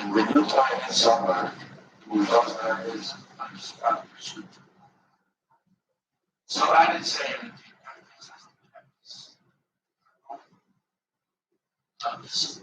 And when you're talking someone who doesn't have his understanding, so I didn't say anything. This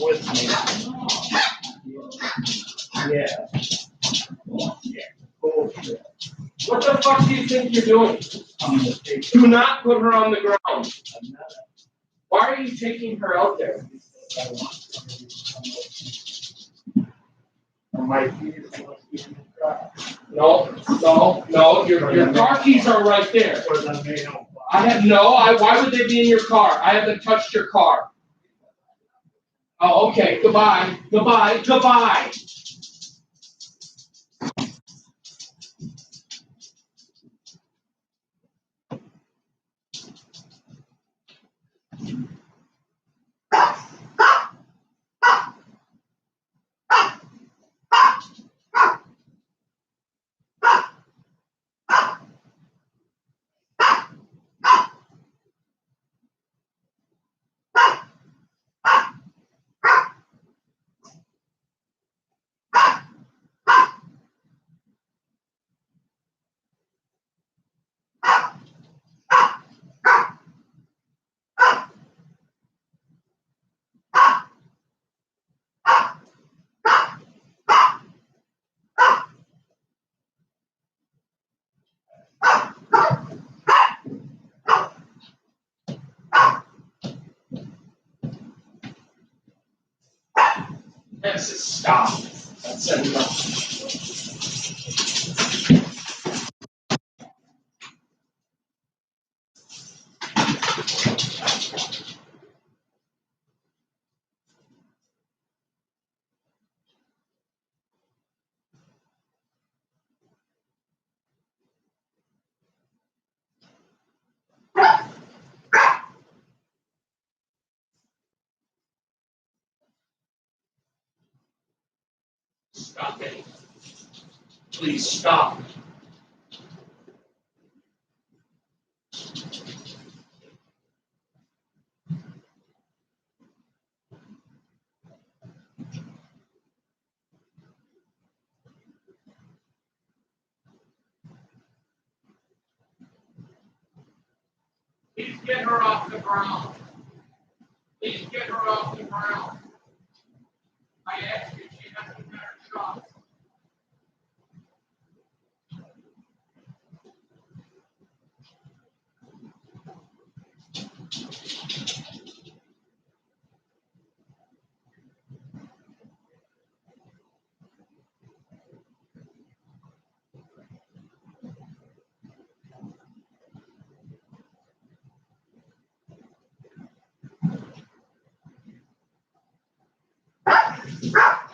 with me. Yeah. Bullshit. What the fuck do you think you're doing? I'm gonna take Do not put her on the ground. another. Why are you taking her out there? I might be in the truck. No, your car keys are right there. Or the mail. Why would they be in your car? I haven't touched your car. Oh, okay, goodbye. Yes, stop. That's enough. Stop it. Please stop. Please get her off the ground. Please get her off the ground. I asked you, she has a better shot. Stop.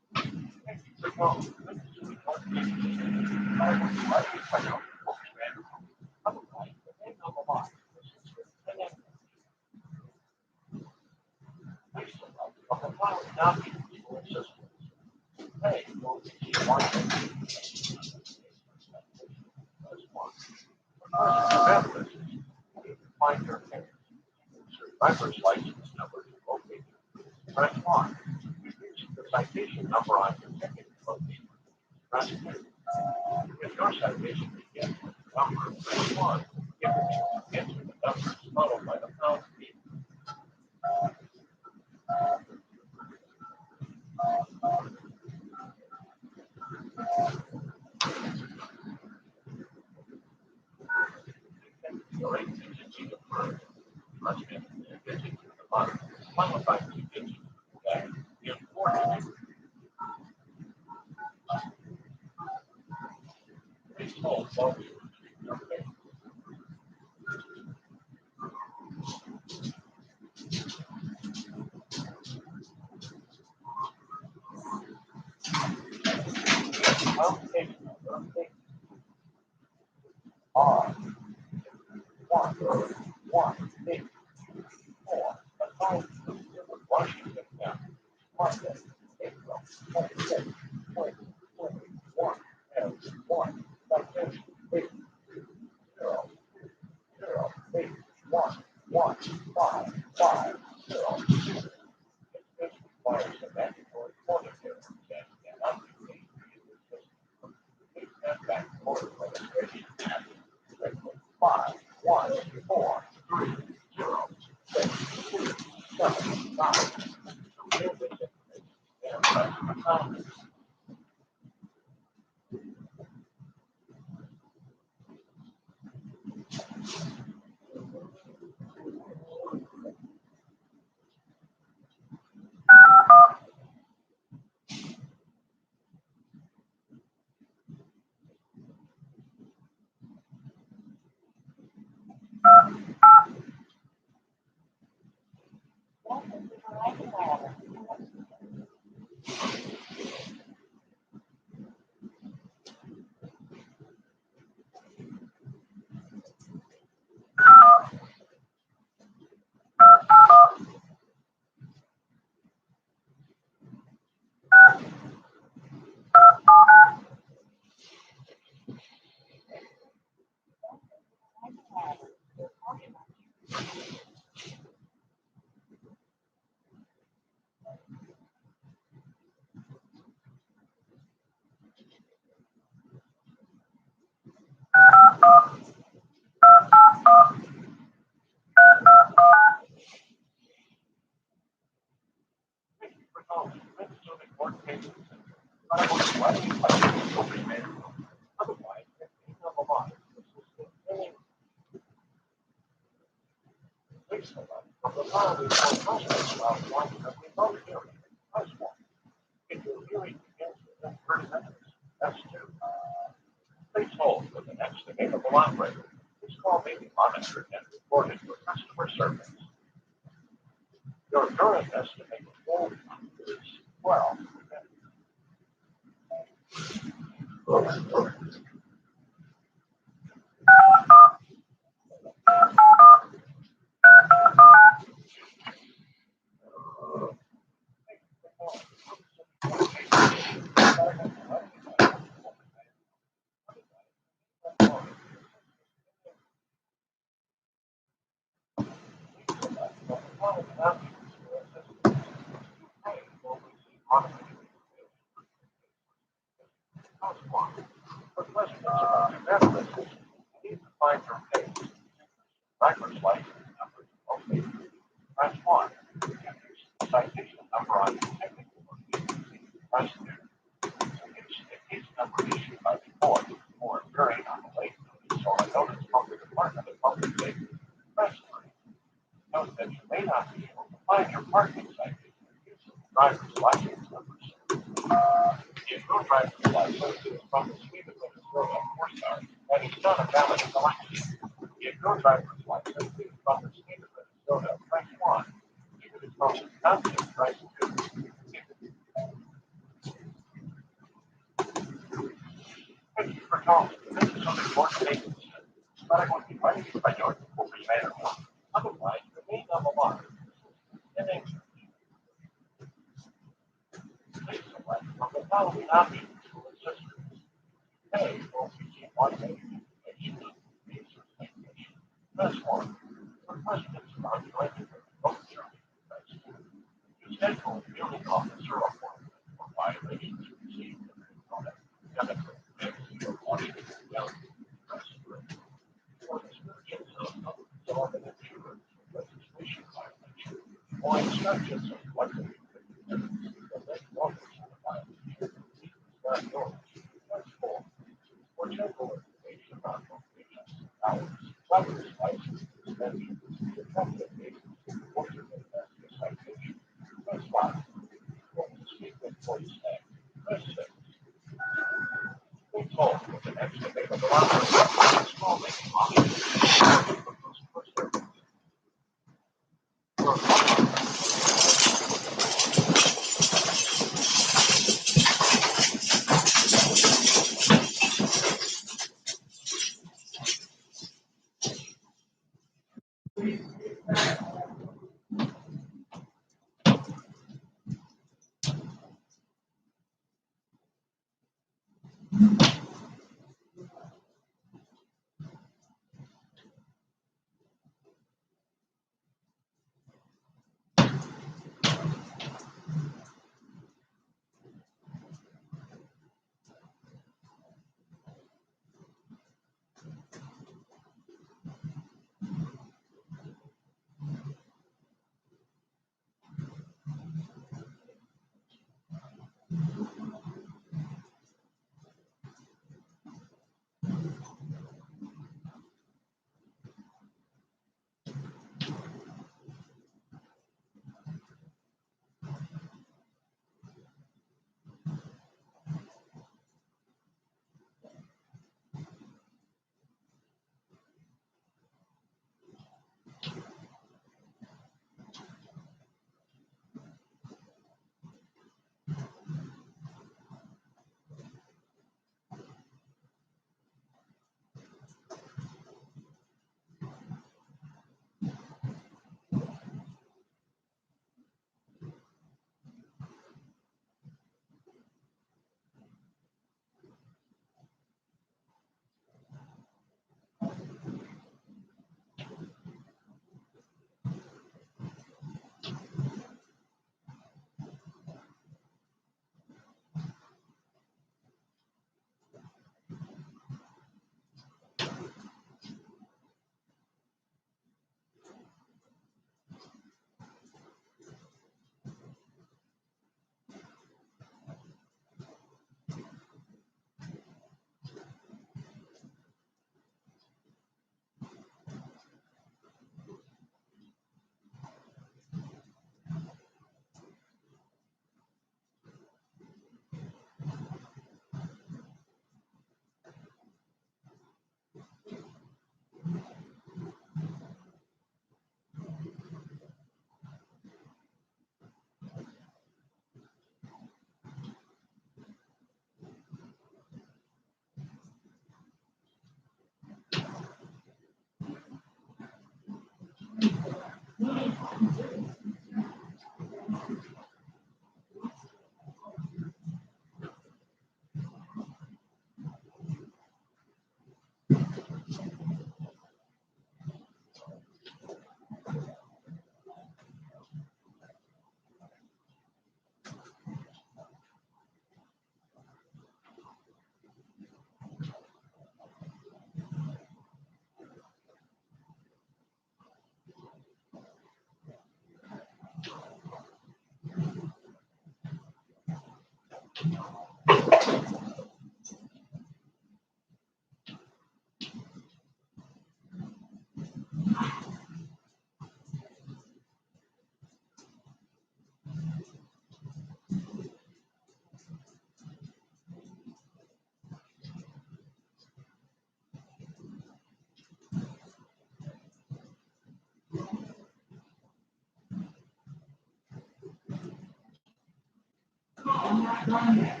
I'm not done yet.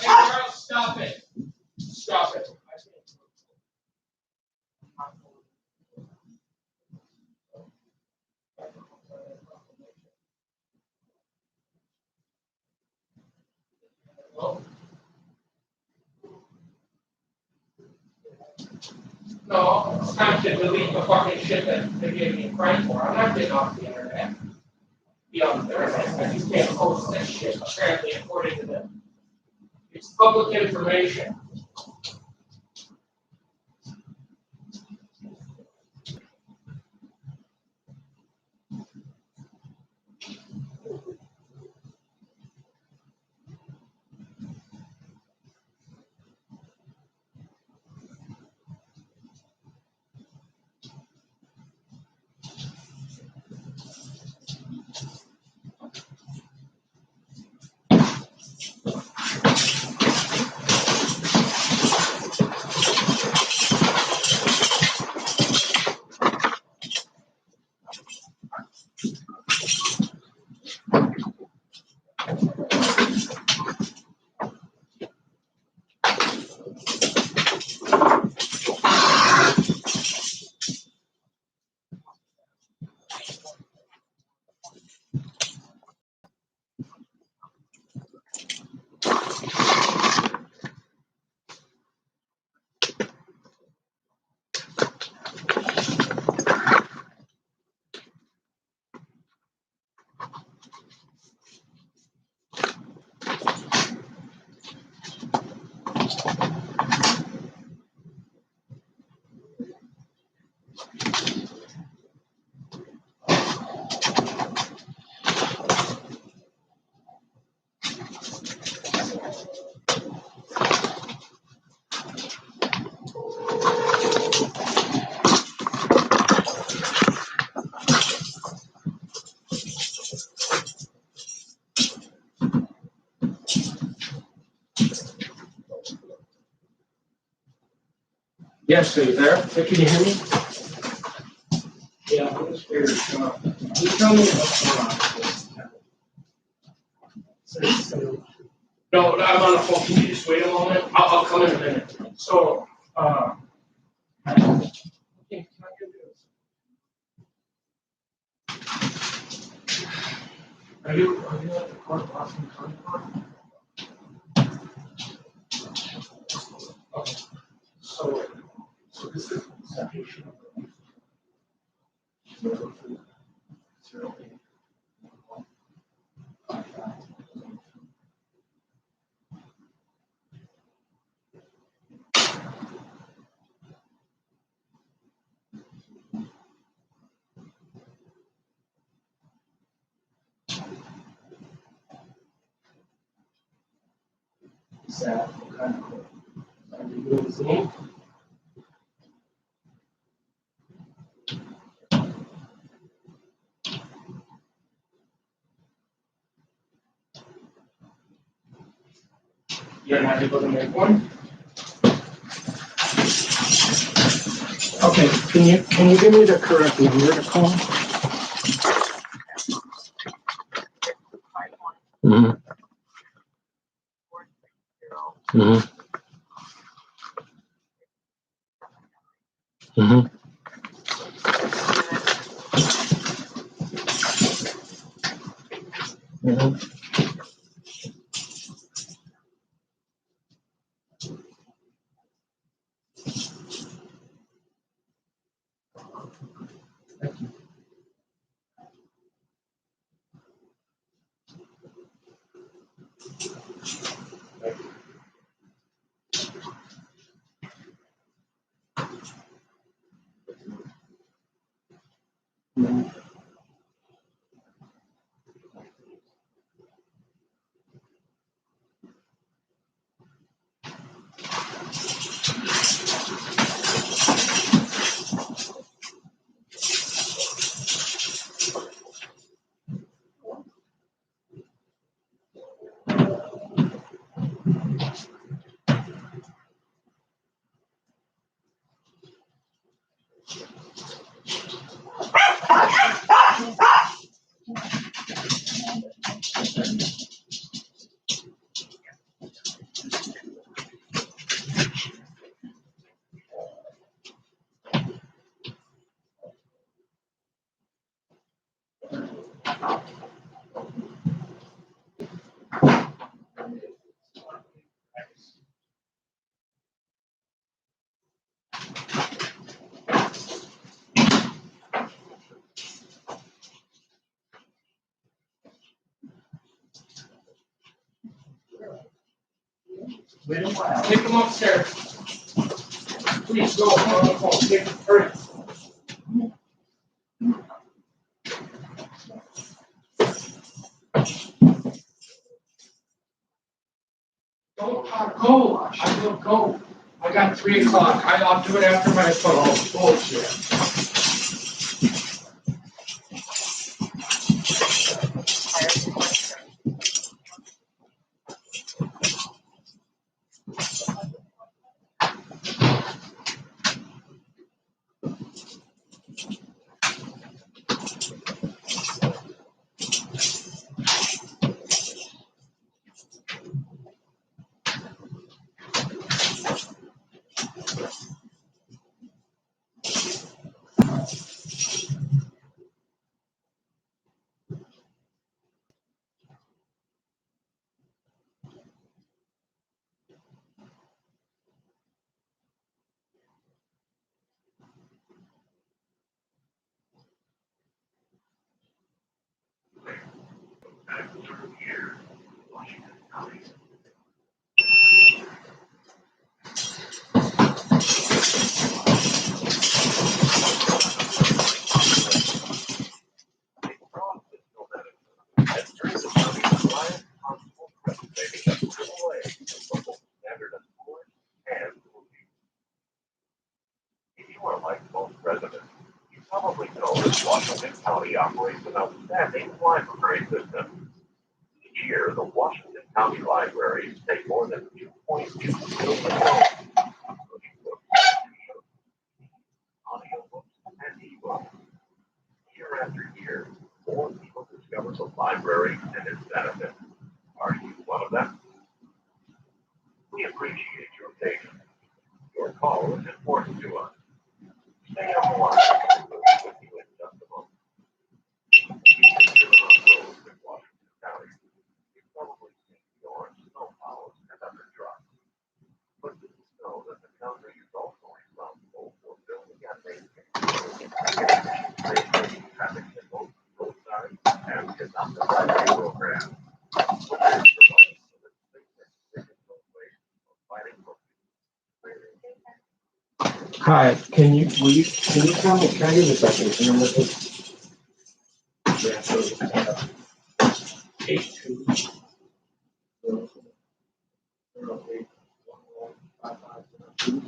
Hey, girl, stop it. Stop it. No, it's time to delete the fucking shit that they gave me a prank for. I'm not getting off the internet. Be on the internet. I just can't post this shit, apparently, according to them. It's public information. Yes, are you there? Can you hear me? You tell me what's going on. No, I'm on the phone. Can you just wait a moment? I'll come in a minute. So, okay, can I get this? Are you at the court, Boston County Court? Okay. So this is citation. Is that what kind of court? Are you doing Zoom? You're not able to make one? Okay, can you give me the correct number to call? Mm-hmm. Mm-hmm. Mm-hmm. Mm-hmm. Wait a while. Take them upstairs. Please go on the phone. Take them. Hurry. Don't go. I will go. I got 3 o'clock. I'll do it after my phone. Oh, bullshit. If you are like most residents, you probably know that Washington County operates an outstanding library system. Each year, the Washington County libraries take more than 2.2 billion dollars, including books, audiobooks, and e-books. Here its benefits. Are you one of them? We appreciate your patience. Your call is important to us. Stay on the line. We'll be with you in just a moment. You've been driven on roads in Washington County. You've probably seen the orange snow plows and other trucks. But did you know that the county is also responsible for building and maintaining traffic signals, road signs, and conducting highway programs? What is providing for the signal ways of fighting for Hi, can you tell me, can I give you a second? Can you look at? Yeah, so, 82. 0081155.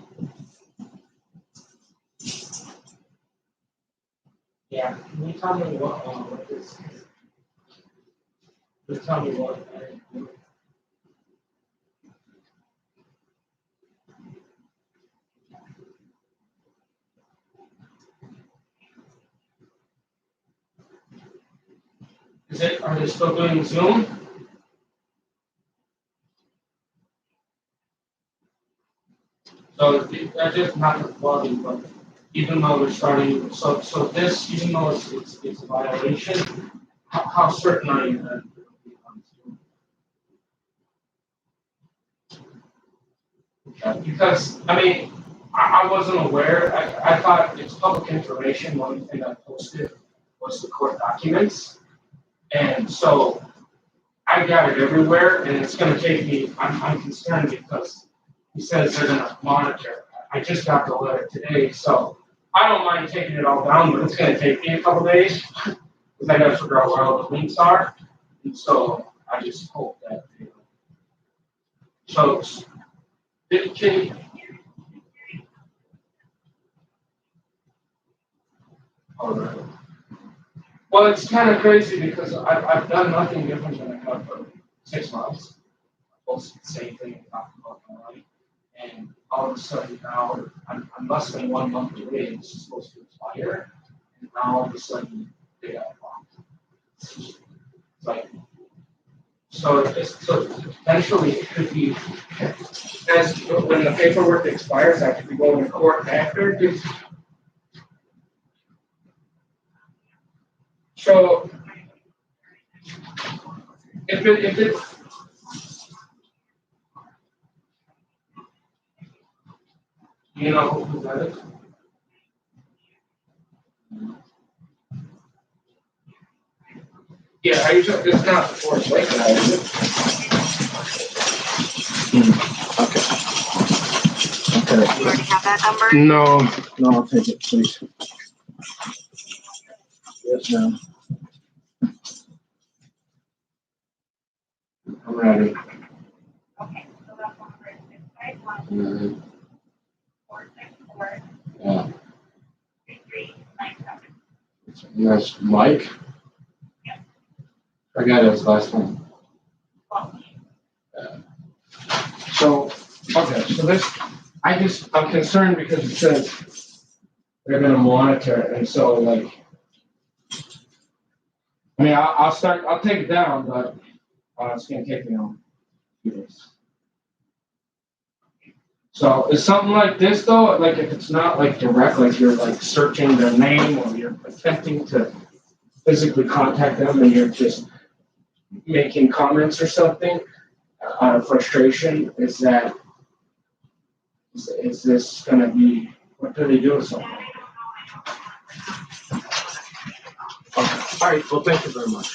Yeah, can you tell me what this is? Can you tell me what? Are they still doing Zoom? So that's just not the volume, but even though we're starting, so this, even though it's a violation, how certain are you that it'll be on Zoom? Okay. Because, I mean, I wasn't aware, I thought it's public information, one thing I posted was the court documents. And so I got it everywhere, and it's gonna take me, I'm concerned because he says they're gonna monitor. I just got the letter today, so I don't mind taking it all down, but it's gonna take me a couple days, because I gotta figure out where all the links are. And so I just hope that, you know. So, can, all right. Well, it's kind of crazy because I've done nothing different than I have for 6 months. I posted the same thing, talking about my life. And all of a sudden now, I'm less than 1 month away, and this is supposed to expire. And now all of a sudden, they got blocked. It's like, so potentially it could be, as when the paperwork expires, I could be going to court after. So if it, you know who that is? Yeah, I usually, it's not the Forest Lake guy, is it? Okay. You already have that number? No, I'll take it, please. Yes, ma'am. I'm ready. Okay, so that number is 651 Mm-hmm. 464 Yeah. 3397. And that's Mike? Yep. I got his last name. Well, So, okay, so this, I'm concerned because it says they're gonna monitor, and so like, I mean, I'll take it down, but it's gonna take me a few days. So is something like this though, like if it's not like direct, like you're like searching their name or you're attempting to physically contact them and you're just making comments or something out of frustration, is this gonna be, what do they do with something? Okay, all right, well, thank you very much.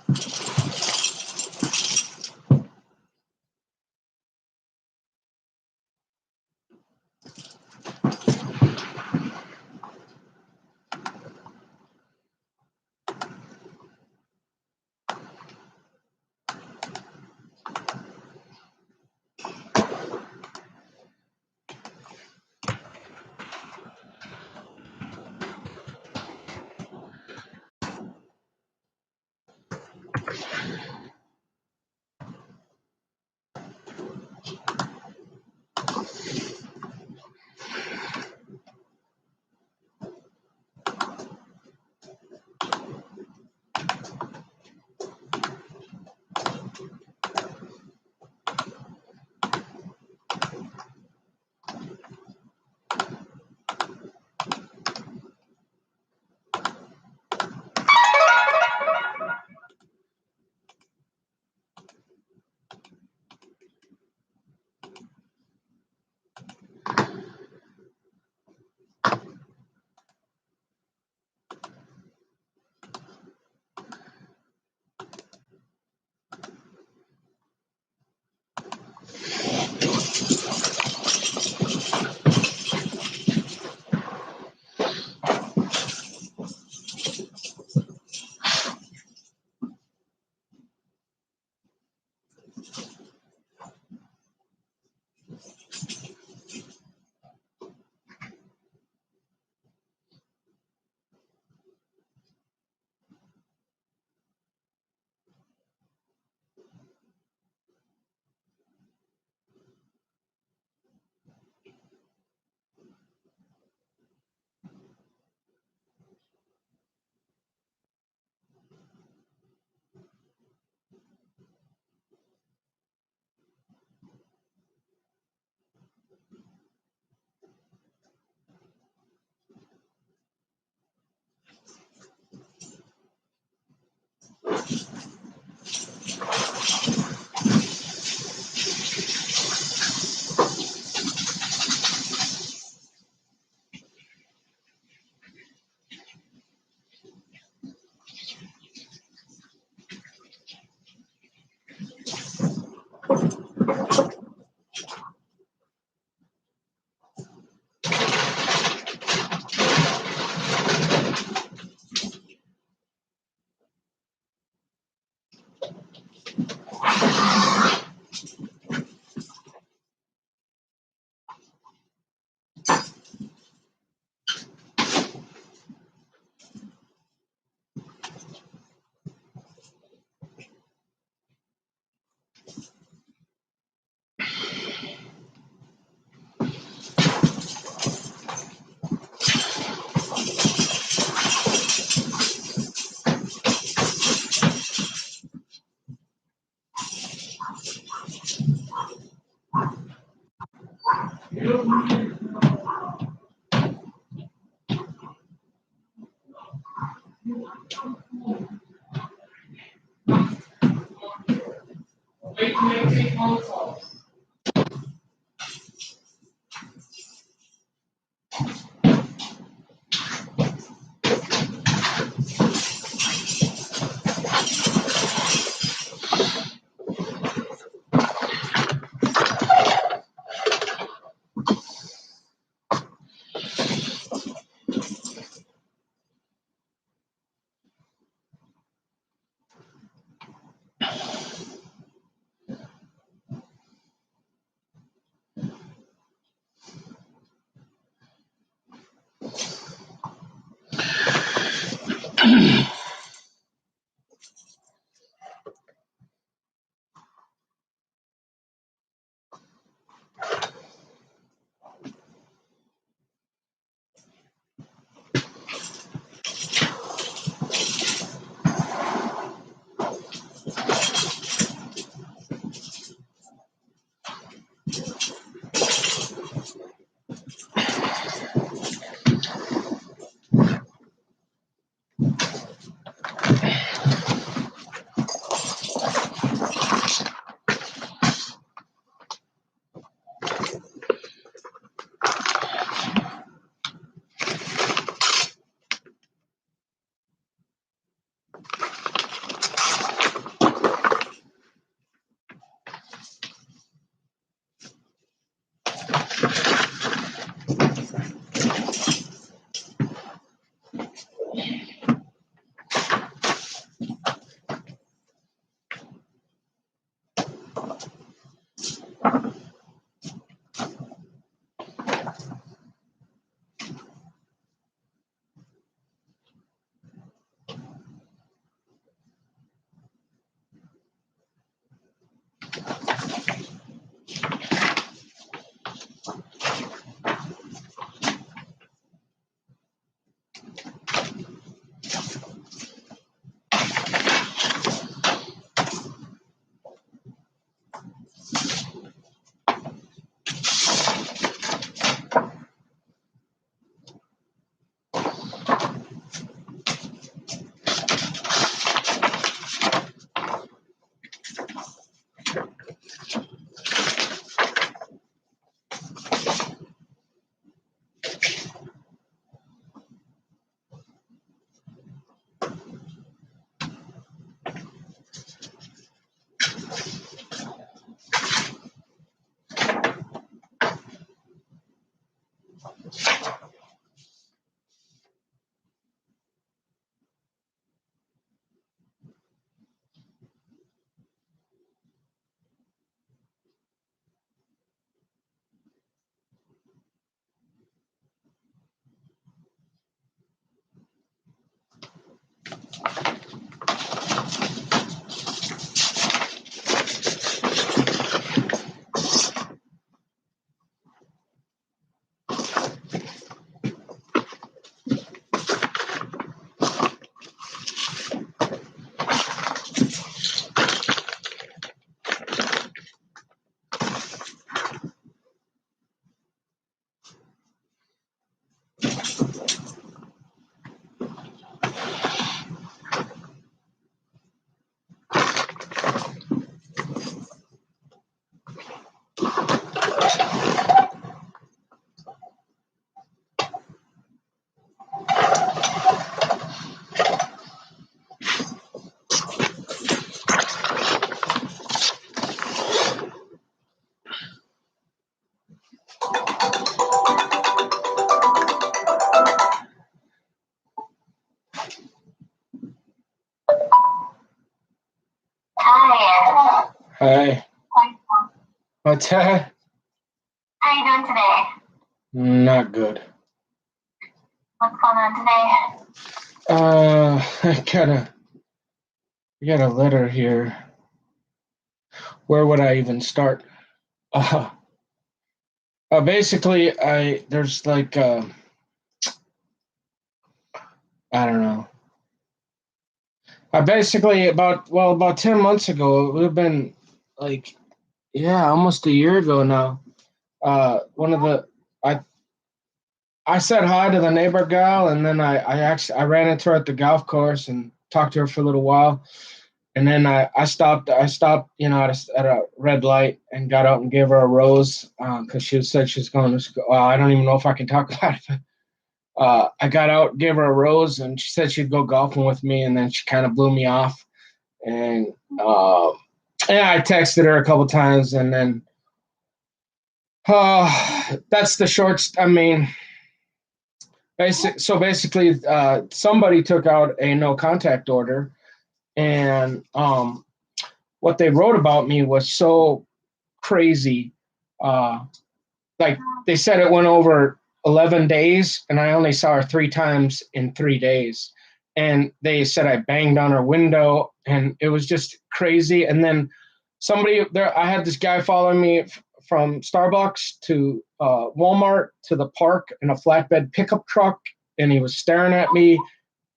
Wait to make phone calls. What's that? How you doing today? Not good. What's going on today? I got a letter here. Where would I even start? Basically, there's like I don't know. Basically about 10 months ago, it would have been like, yeah, almost a year ago now. One of the I said hi to the neighbor gal, and then I ran into her at the golf course and talked to her for a little while, and then I stopped at a red light and got out and gave her a rose because she said she's going to school. I don't even know if I can talk about it. I got out, gave her a rose, and she said she'd go golfing with me, and then she kind of blew me off, and yeah, I texted her a couple times, and then that's the short. I mean. Basically, somebody took out a no contact order, and what they wrote about me was so crazy. Uh, like they said, it went over 11 days, and I only saw her 3 times in 3 days. And they said I banged on her window, and it was just crazy. And then somebody there, I had this guy following me from Starbucks to Walmart to the park in a flatbed pickup truck, and he was staring at me,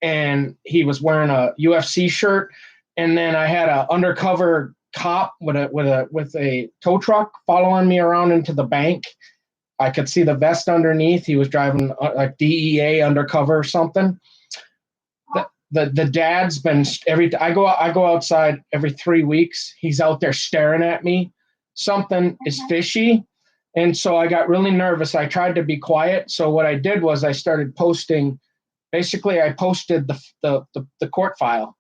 and he was wearing a UFC shirt, and then I had an undercover cop with a tow truck following me around into the bank. I could see the vest underneath. He was driving like DEA undercover or something. The dad's been I go outside every 3 weeks. He's out there staring at me. Something is fishy. And so I got really nervous. I tried to be quiet. So what I did was I started posting. Basically, I posted the court file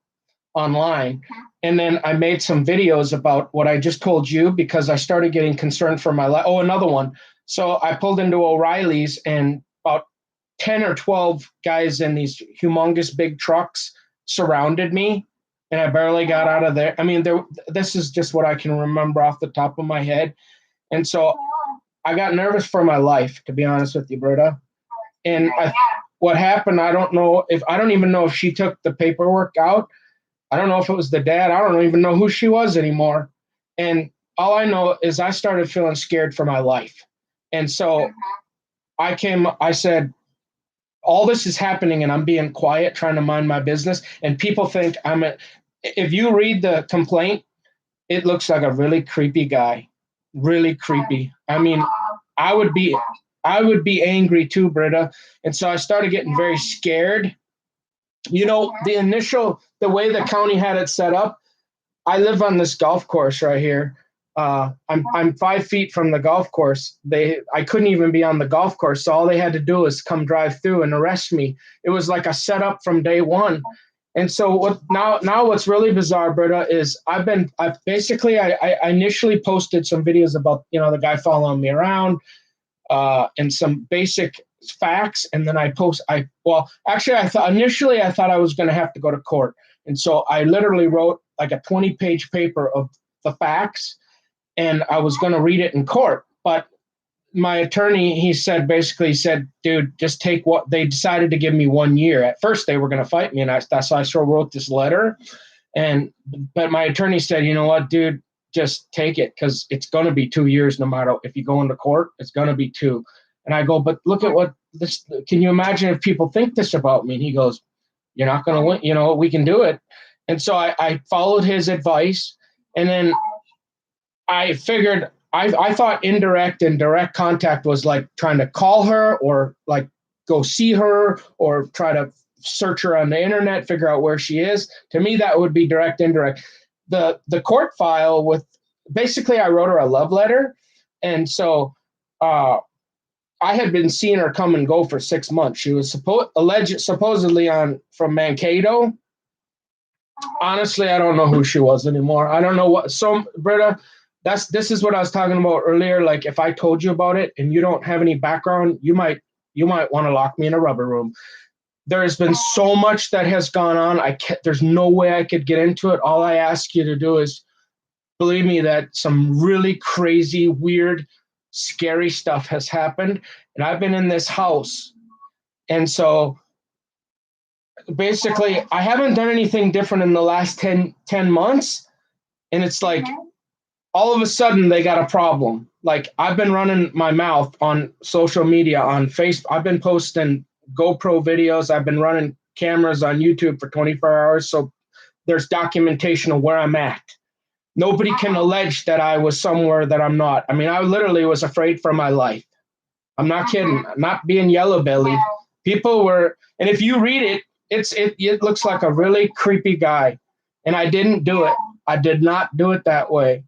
online, and then I made some videos about what I just told you because I started getting concerned for my life. Oh, another one. So I pulled into O'Reilly's, and about 10 or 12 guys in these humongous big trucks surrounded me, and I barely got out of there. I mean, this is just what I can remember off the top of my head. And so I got nervous for my life, to be honest with you, Britta. And what happened, I don't even know if she took the paperwork out. I don't know if it was the dad. I don't even know who she was anymore. And all I know is I started feeling scared for my life. And so I said, all this is happening and I'm being quiet, trying to mind my business. And people think if you read the complaint, it looks like a really creepy guy, really creepy. I mean, I would be angry too, Britta. And so I started getting very scared. You know, the way the county had it set up, I live on this golf course right here. I'm 5 feet from the golf course. I couldn't even be on the golf course. So all they had to do is come drive through and arrest me. It was like a setup from day one. And so now what's really bizarre, Britta, is I initially posted some videos about, the guy following me around, and some basic facts. And then I thought I was going to have to go to court. And so I literally wrote like a 20-page paper of the facts, and I was going to read it in court. But my attorney, he said, dude, just take what they decided to give me 1 year. At first they were going to fight me. And that's why I sort of wrote this letter. But my attorney said, you know what, dude, just take it. Cause it's going to be 2 years. No matter if you go into court, it's going to be 2. And I go, but look at what this, can you imagine if people think this about me? And he goes, you're not going to win, we can do it. And so I followed his advice. And then I figured, I thought indirect and direct contact was like trying to call her or like go see her or try to search her on the internet, figure out where she is. To me, that would be direct, indirect. The court file basically I wrote her a love letter. And so I had been seeing her come and go for 6 months. She was supposedly from Mankato. Honestly, I don't know who she was anymore. I don't know what. So, Britta, this is what I was talking about earlier. Like, if I told you about it and you don't have any background, you might want to lock me in a rubber room. There has been so much that has gone on. There's no way I could get into it. All I ask you to do is believe me that some really crazy, weird, scary stuff has happened. And I've been in this house. And so basically, I haven't done anything different in the last 10 months. And it's like all of a sudden they got a problem. Like I've been running my mouth on social media, on Facebook. I've been posting GoPro videos. I've been running cameras on YouTube for 24 hours. So there's documentation of where I'm at. Nobody can allege that I was somewhere that I'm not. I mean, I literally was afraid for my life. I'm not kidding. I'm not being yellow bellied. People were, and if you read it, it looks like a really creepy guy. And I didn't do it. I did not do it that way.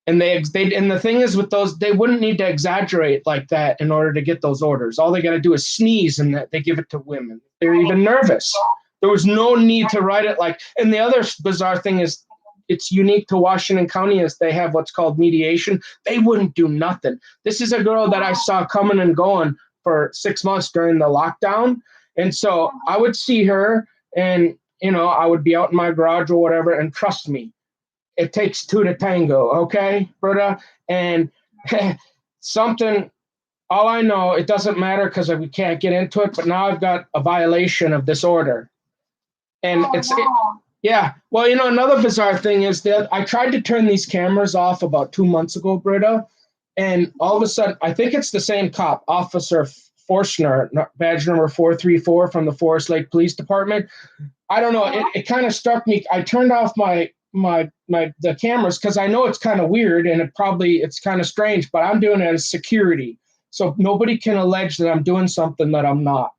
And and the thing is with those, they wouldn't need to exaggerate like that in order to get those orders. All they got to do is sneeze and they give it to women. They're even nervous. There was no need to write it like, and the other bizarre thing is it's unique to Washington County is they have what's called mediation. They wouldn't do nothing. This is a girl that I saw coming and going for 6 months during the lockdown. And so I would see her and, I would be out in my garage or whatever. And trust me, it takes two to tango. Okay, Britta? And all I know, it doesn't matter because we can't get into it, but now I've got a violation of this order. And yeah. Well, another bizarre thing is that I tried to turn these cameras off about 2 months ago, Britta, and all of a sudden, I think it's the same cop, Officer Forstner, badge number 434 from the Forest Lake Police Department. I don't know. It kind of struck me. I turned off the cameras because I know it's kind of weird and it's kind of strange, but I'm doing it as security, so nobody can allege that I'm doing something that I'm not.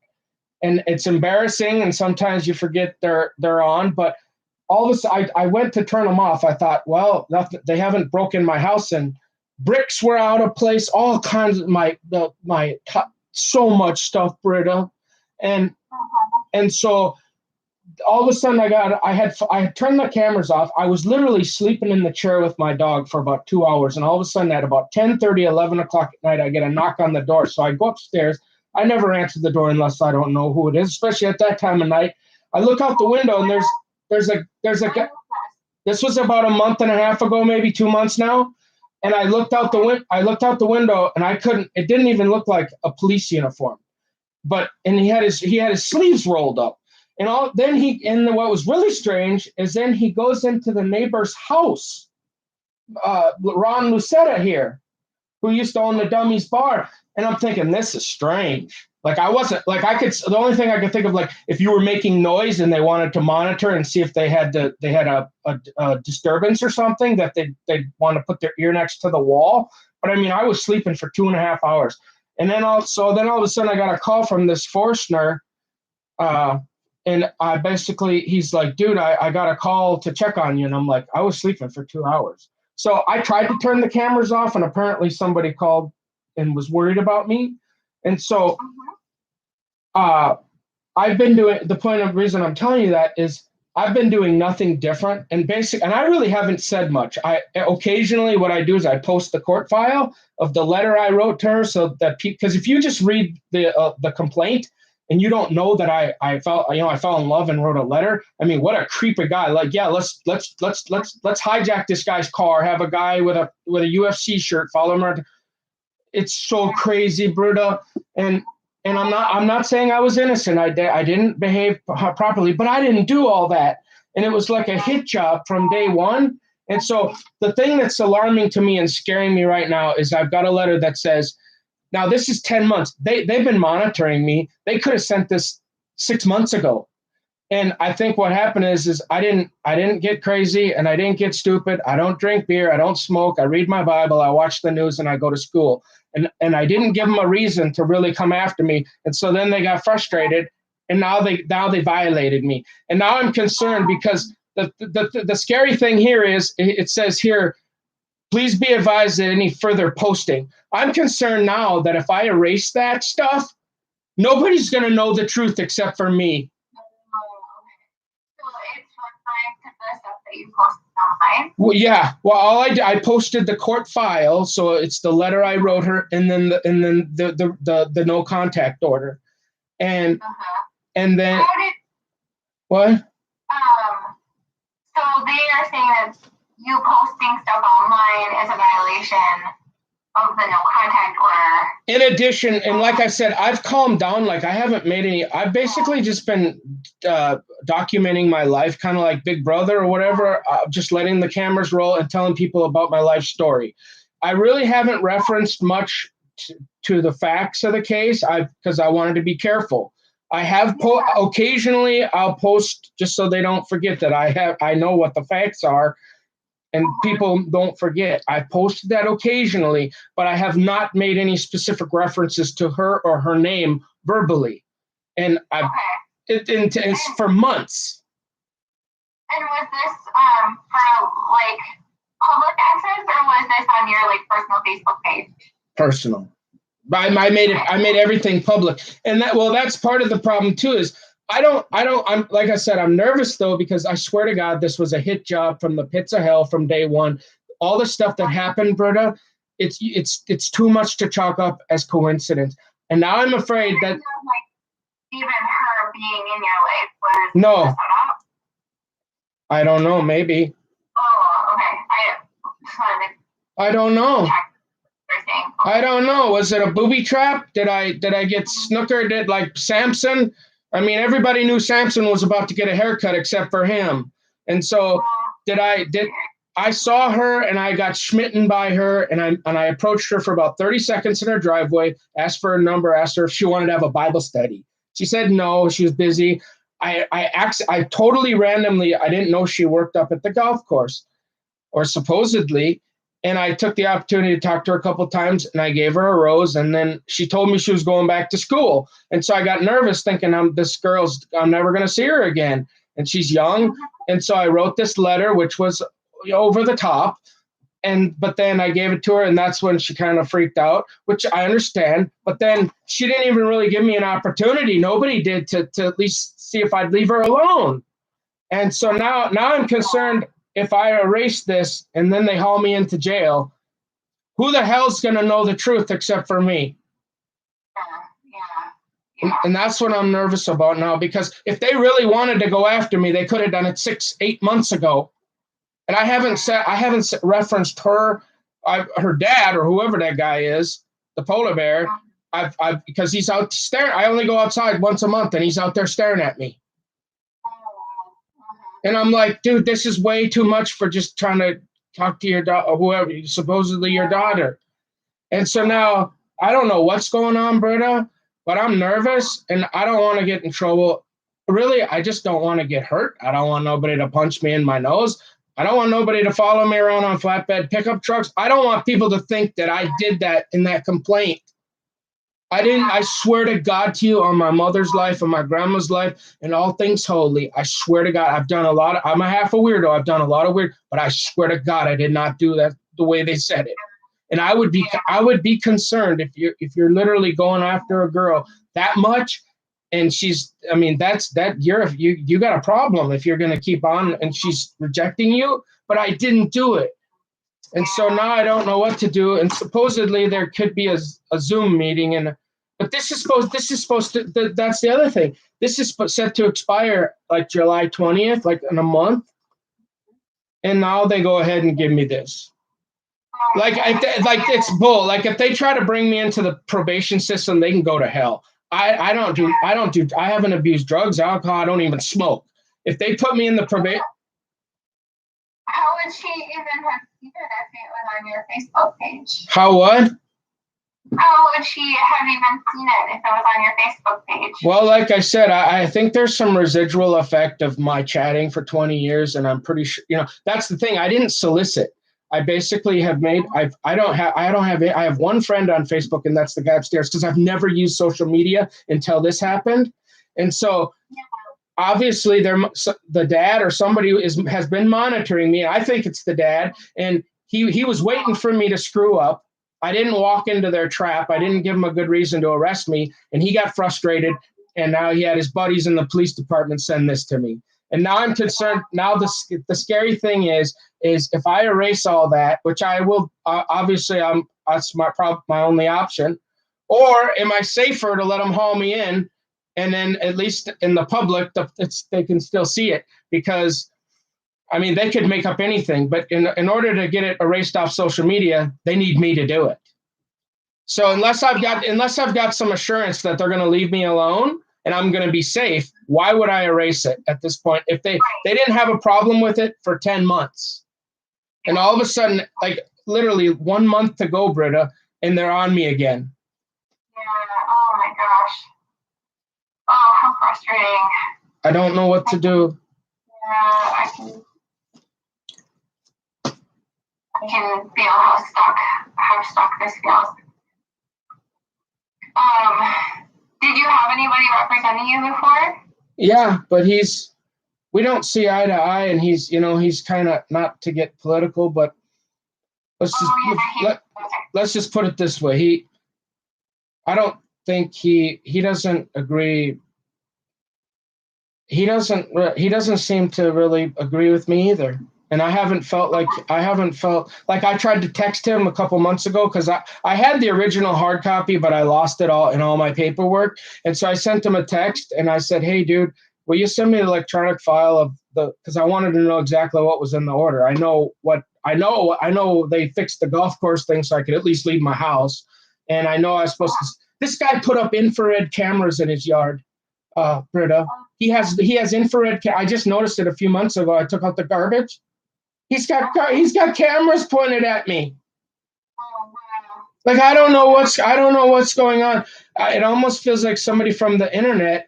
And it's embarrassing, and sometimes you forget they're on, but all of a sudden, I went to turn them off. I thought, well, they haven't broken my house, and bricks were out of place, all kinds of so much stuff, Britta, and so all of a sudden I had turned the cameras off. I was literally sleeping in the chair with my dog for about 2 hours, and all of a sudden at about 10:30, 11 o'clock at night, I get a knock on the door. So I go upstairs. I never answer the door unless I don't know who it is, especially at that time of night. I look out the window and there's a this was about a month and a half ago, maybe 2 months now. And I looked out the window and it didn't even look like a police uniform. And he had his sleeves rolled up. And what was really strange is then he goes into the neighbor's house, Ron Lucetta here, who used to own the Dummies Bar. And I'm thinking, this is strange. Like the only thing I could think of, like if you were making noise and they wanted to monitor and see if they had a disturbance or something, that they'd want to put their ear next to the wall. But I mean, I was sleeping for 2.5 hours. And then all of a sudden I got a call from this Forstner, and he's like, dude, I got a call to check on you. And I'm like, I was sleeping for 2 hours. So I tried to turn the cameras off, and apparently somebody called and was worried about me. And so I've been doing, the point of reason I'm telling you that is I've been doing nothing different. And I really haven't said much. Occasionally what I do is I post the court file of the letter I wrote to her, so that because if you just read the complaint, and you don't know that I fell in love and wrote a letter. I mean, what a creepy guy! Like, yeah, let's hijack this guy's car, have a guy with a UFC shirt follow him around. It's so crazy, Britta. And I'm not saying I was innocent. I didn't behave properly, but I didn't do all that. And it was like a hit job from day one. And so the thing that's alarming to me and scaring me right now is I've got a letter that says, now this is 10 months. They've been monitoring me. They could have sent this 6 months ago. And I think what happened is I didn't get crazy and I didn't get stupid. I don't drink beer. I don't smoke. I read my Bible. I watch the news and I go to school. And I didn't give them a reason to really come after me. And so then they got frustrated, and now they violated me. And now I'm concerned because the scary thing here is it says here, please be advised that any further posting. I'm concerned now that if I erase that stuff, nobody's going to know the truth except for me. So it's referring to the stuff that you posted online? Well, yeah. Well, I posted the court file, so it's the letter I wrote her, and then the no contact order, and then what? So they are saying that you posting stuff online is a violation of the no contact order. In addition, and like I said, I've calmed down. Like I haven't made any. I've basically just been documenting my life, kind of like Big Brother or whatever. Just letting the cameras roll and telling people about my life story. I really haven't referenced much to the facts of the case. Because I wanted to be careful. I have occasionally I'll post just so they don't forget that I know what the facts are. And people don't forget. I posted that occasionally, but I have not made any specific references to her or her name verbally. And it's for months. And was this for like public access, or was this on your like personal Facebook page? Personal. I made everything public. And that's part of the problem too, is I'm like I said, I'm nervous though, because I swear to God, this was a hit job from the pits of hell from day one. All the stuff that happened, Britta, it's too much to chalk up as coincidence. And now I'm afraid that like, even her being in your life was no, set up? I don't know, maybe. Oh, okay. I don't know. Check. I don't know. Was it a booby trap? Did I get snookered like Samson? I mean, everybody knew Samson was about to get a haircut except for him. And so I saw her and I got smitten by her, and I approached her for about 30 seconds in her driveway, asked for a number, asked her if she wanted to have a Bible study. She said no, she was busy. I totally randomly, I didn't know she worked up at the golf course, or supposedly. And I took the opportunity to talk to her a couple of times, and I gave her a rose. And then she told me she was going back to school. And so I got nervous thinking, I'm never going to see her again. And she's young. And so I wrote this letter, which was over the top. But then I gave it to her, and that's when she kind of freaked out, which I understand. But then she didn't even really give me an opportunity. Nobody did to at least see if I'd leave her alone. And so now I'm concerned, if I erase this and then they haul me into jail, who the hell's going to know the truth except for me? Yeah. And that's what I'm nervous about now, because if they really wanted to go after me, they could have done it 6-8 months ago. And I haven't referenced her, her dad, or whoever that guy is, the polar bear. Because he's out staring. I only go outside once a month, and he's out there staring at me. And I'm like, dude, this is way too much for just trying to talk to your daughter, or whoever, supposedly your daughter. And so now I don't know what's going on, Britta, but I'm nervous and I don't want to get in trouble. Really, I just don't want to get hurt. I don't want nobody to punch me in my nose. I don't want nobody to follow me around on flatbed pickup trucks. I don't want people to think that I did that in that complaint. I didn't. I swear to God to you, on my mother's life and my grandma's life and all things holy, I swear to God, I've done a lot. I'm a half a weirdo. I've done a lot of weird, but I swear to God, I did not do that the way they said it. And I would be concerned if you're literally going after a girl that much, and she's, I mean, you got a problem if you're going to keep on and she's rejecting you. But I didn't do it. And so now I don't know what to do. And supposedly there could be a Zoom meeting, but this is supposed to. That's the other thing. This is set to expire like July 20th, like in a month. And now they go ahead and give me this. It's bull. Like if they try to bring me into the probation system, they can go to hell. I haven't abused drugs, alcohol. I don't even smoke. If they put me in the probation. How would she even have seen it if it was on your Facebook page? How what? How would she have even seen it if it was on your Facebook page? Well, like I said, I think there's some residual effect of my chatting for 20 years, and I'm pretty sure, that's the thing. I didn't solicit. I basically have made. I have one friend on Facebook, and that's the guy upstairs, because I've never used social media until this happened, and so. Yeah. Obviously, the dad or somebody has been monitoring me. I think it's the dad, and he was waiting for me to screw up. I didn't walk into their trap. I didn't give him a good reason to arrest me, and he got frustrated, and now he had his buddies in the police department send this to me. And now I'm concerned. Now the scary thing is if I erase all that, which I will, obviously that's my only option, or am I safer to let them haul me in? And then at least in the public, they can still see it, because I mean, they could make up anything, but in order to get it erased off social media, they need me to do it. So unless I've got some assurance that they're going to leave me alone and I'm going to be safe, why would I erase it at this point? If they didn't have a problem with it for 10 months, and all of a sudden, like literally 1 month to go, Britta, and they're on me again. Yeah. Oh my gosh. Oh, how frustrating. I don't know what to do. Yeah, I can feel how stuck this feels. Did you have anybody representing you before? Yeah, but we don't see eye to eye, and he's kind of, not to get political, but let's just put it this way. I don't think he doesn't agree. He doesn't seem to really agree with me either. And I haven't felt like I tried to text him a couple months ago because I had the original hard copy, but I lost it all in all my paperwork. And so I sent him a text and I said, "Hey, dude, will you send me the electronic file of because I wanted to know exactly what was in the order. I know they fixed the golf course thing so I could at least leave my house. And I know I was supposed to, this guy put up infrared cameras in his yard, Britta. He has infrared. I just noticed it a few months ago. I took out the garbage. He's got cameras pointed at me. Like I don't know what's going on. It almost feels like somebody from the internet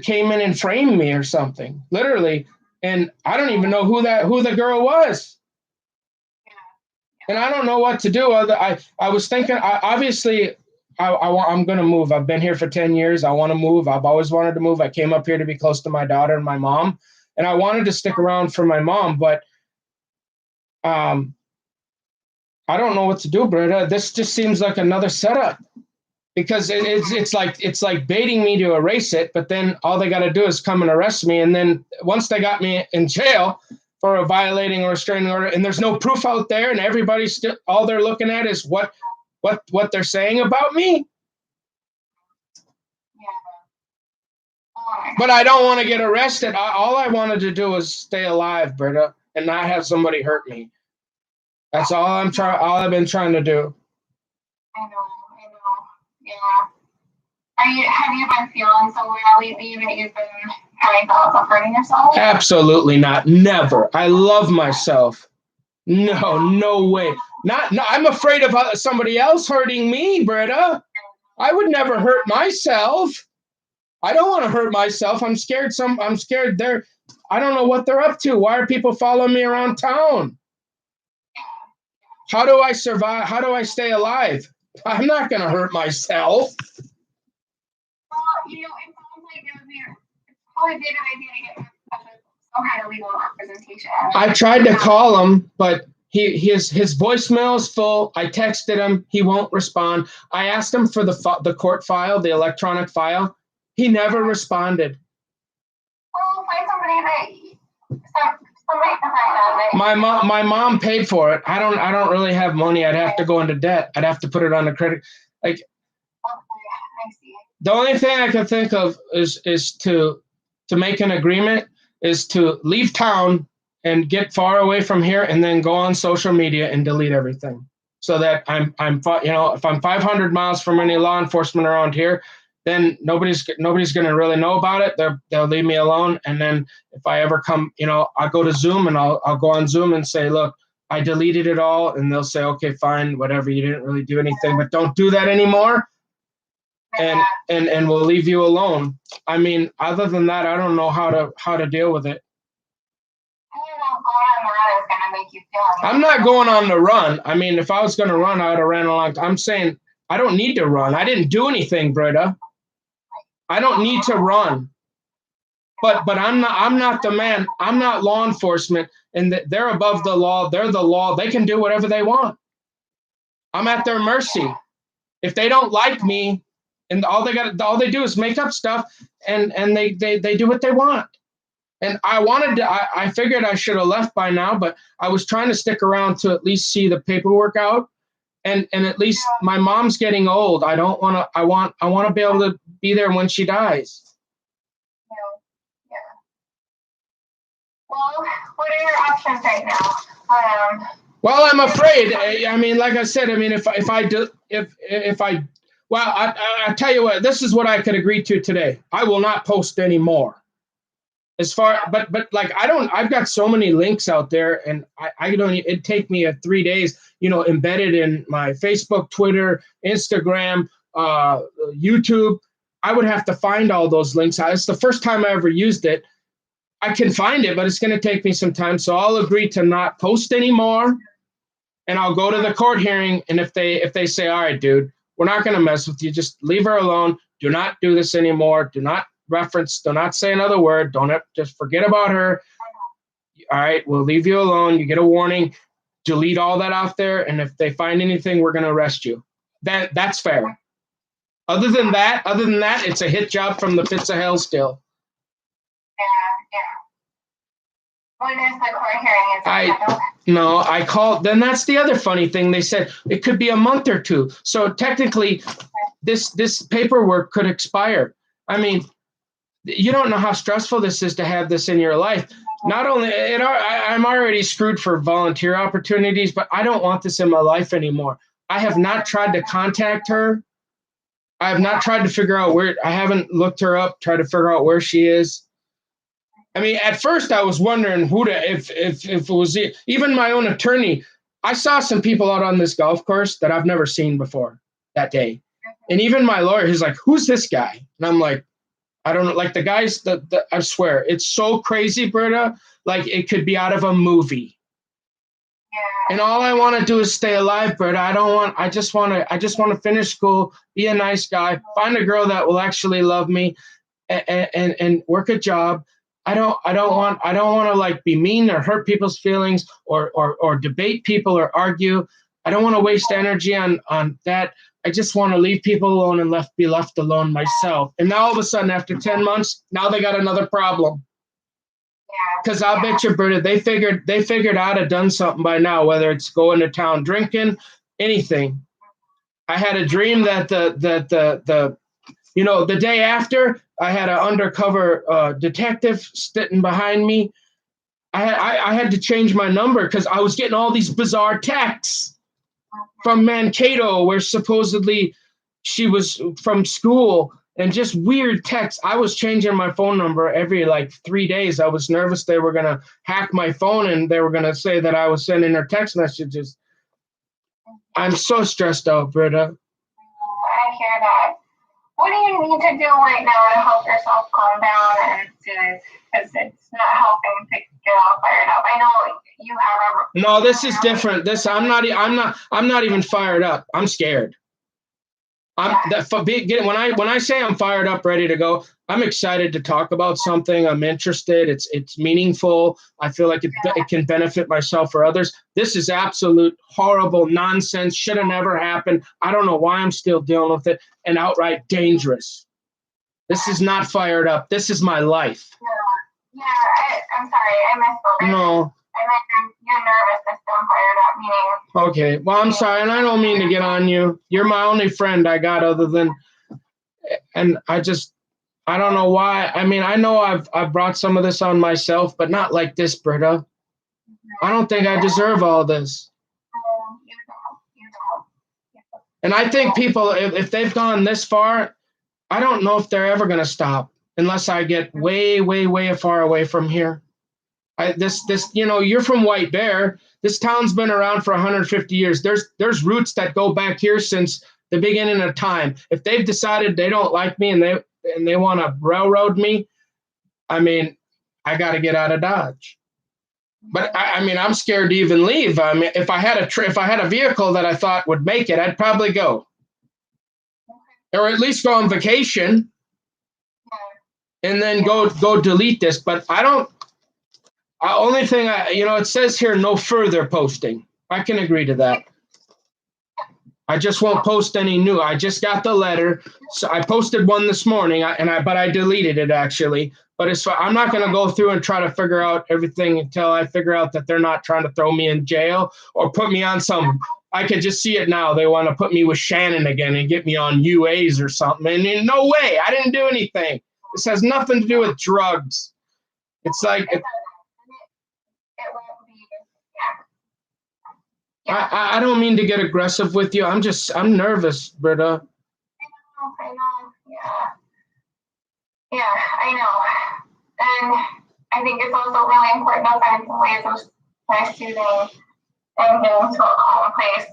came in and framed me or something, literally. And I don't even know who the girl was. And I don't know what to do. I was thinking. I'm going to move. I've been here for 10 years. I want to move. I've always wanted to move. I came up here to be close to my daughter and my mom. And I wanted to stick around for my mom, but I don't know what to do, Britta. This just seems like another setup because it's like baiting me to erase it, but then all they got to do is come and arrest me. And then once they got me in jail for a violating a restraining order, and there's no proof out there, and everybody's still all they're looking at is what they're saying about me. But I don't want to get arrested. All I wanted to do was stay alive, Britta, and not have somebody hurt me. That's all I've been trying to do. I know. Yeah. Have you been feeling so well lately that you've been having thoughts of hurting yourself? Absolutely not. Never. I love myself. No way. No, I'm afraid of somebody else hurting me, Britta. I would never hurt myself. I don't want to hurt myself. I'm scared. I don't know what they're up to. Why are people following me around town? How do I survive? How do I stay alive? I'm not going to hurt myself. Well, it sounds like it's probably a good idea to get some kind of legal representation. I tried to call him, but his voicemail is full. I texted him. He won't respond. I asked him for the court file, the electronic file. He never responded. Well, find somebody can find that. My mom paid for it. I don't really have money. I'd have to go into debt. I'd have to put it on a credit. Like, I see. The only thing I can think of is to make an agreement is to leave town and get far away from here, and then go on social media and delete everything, so that I'm if I'm 500 miles from any law enforcement around here, then nobody's going to really know about it. They'll leave me alone. And then if I ever come, I'll go to Zoom and I'll go on Zoom and say, look, I deleted it all. And they'll say, okay, fine, whatever. You didn't really do anything, but don't do that anymore. And we'll leave you alone. I mean, other than that, I don't know how to deal with it. I'm not going on the run. I mean, if I was going to run, I would have ran a long time. I'm saying I don't need to run. I didn't do anything, Britta. I don't need to run. But I'm not the man. I'm not law enforcement, and they're above the law. They're the law. They can do whatever they want. I'm at their mercy. If they don't like me, and all they do is make up stuff, and they do what they want. And I figured I should have left by now, but I was trying to stick around to at least see the paperwork out. And at least my mom's getting old. I want to be able to be there when she dies. Well, what are your options right now? Well, I'm afraid. I mean, like I said, I mean, if I, well, I tell you what, this is what I could agree to today. I will not post anymore. As far, but like I've got so many links out there, and I don't. It'd take me 3 days, embedded in my Facebook, Twitter, Instagram, YouTube. I would have to find all those links. It's the first time I ever used it. I can find it, but it's going to take me some time. So I'll agree to not post anymore, and I'll go to the court hearing. And if they say, all right, dude, we're not going to mess with you, just leave her alone. Do not do this anymore. Do not reference. Do not say another word. Just forget about her. All right, we'll leave you alone. You get a warning. Delete all that out there. And if they find anything, we're going to arrest you. That's fair. Other than that, it's a hit job from the pits of hell still. Yeah. When is the court hearing? No, I called. Then that's the other funny thing. They said it could be a month or two. So technically, this paperwork could expire. I mean, you don't know how stressful this is to have this in your life. Not only I'm already screwed for volunteer opportunities, but I don't want this in my life anymore. I have not tried to contact her. I have not tried to figure out where. I haven't looked her up, tried to figure out where she is. I mean, at first I was wondering if it was even my own attorney. I saw some people out on this golf course that I've never seen before that day. And even my lawyer, he's like, who's this guy? And I'm like, I don't know. Like the guys I swear, it's so crazy, Britta. Like it could be out of a movie. Yeah. And all I want to do is stay alive, Britta. I just want to finish school, be a nice guy, find a girl that will actually love me and work a job. I don't want to like be mean or hurt people's feelings or debate people or argue. I don't want to waste energy on that. I just want to leave people alone and be left alone myself. And now all of a sudden, after 10 months, now they got another problem. Because I'll bet you, Britta, they figured I'd have done something by now, whether it's going to town drinking, anything. I had a dream that the day after, I had an undercover detective sitting behind me. I had to change my number because I was getting all these bizarre texts from Mankato, where supposedly she was from school, and just weird texts. I was changing my phone number every 3 days. I was nervous they were going to hack my phone and they were going to say that I was sending her text messages. I'm so stressed out, Britta. I hear that. What do you need to do right now to help yourself calm down because it's not helping to get all fired up? I know you have a. No, this is different. I'm not even fired up. I'm scared. When I say I'm fired up, ready to go, I'm excited to talk about something. I'm interested. It's meaningful. I feel like it can benefit myself or others. This is absolute horrible nonsense. Should have never happened. I don't know why I'm still dealing with it, and outright dangerous. This is not fired up. This is my life. Yeah, I'm sorry. I misspoke. No. I meant your nervousness don't fired up, meaning. Okay. Well, I'm sorry, and I don't mean to get on you. You're my only friend I got other than, and I don't know why. I mean, I know I've brought some of this on myself, but not like this, Britta. I don't think I deserve all this. You don't. And I think people, if they've gone this far, I don't know if they're ever going to stop unless I get way, way, way far away from here. You're from White Bear. This town's been around for 150 years. There's roots that go back here since the beginning of time. If they've decided they don't like me and they want to railroad me, I mean, I got to get out of Dodge. But I'm scared to even leave. I mean, if I had a vehicle that I thought would make it, I'd probably go, or at least go on vacation, and then go delete this. But I don't. Only thing it says here, no further posting. I can agree to that. I just won't post any new. I just got the letter. So I posted one this morning, but I deleted it actually. But I'm not going to go through and try to figure out everything until I figure out that they're not trying to throw me in jail or put me on some. I could just see it now. They want to put me with Shannon again and get me on UAs or something. And no way. I didn't do anything. This has nothing to do with drugs. It's like. I don't mean to get aggressive with you. I'm nervous, Britta. I know, yeah, I know. And I think it's also really important to find some ways of kind of soothing and getting to a calm place.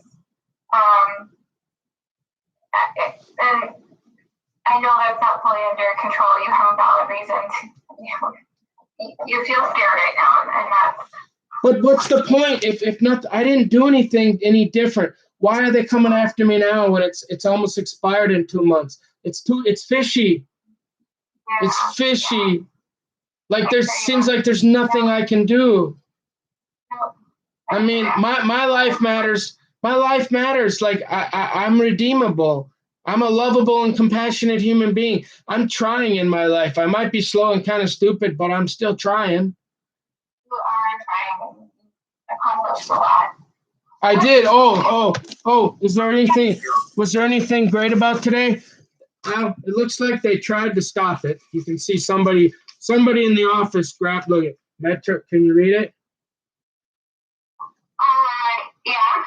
And I know that's not fully under your control. You have a valid reason to, you feel scared right now, and that's. But what's the point? If not, I didn't do anything any different. Why are they coming after me now when it's almost expired in 2 months? It's fishy. It's fishy. Like seems like there's nothing I can do. I mean, my life matters. My life matters. Like I'm redeemable. I'm a lovable and compassionate human being. I'm trying in my life. I might be slow and kind of stupid, but I'm still trying. You are trying to accomplish a lot. I did. Oh. Was there anything great about today? Well, it looks like they tried to stop it. You can see somebody in the office grabbed. Look at Metro. Can you read it? Yeah.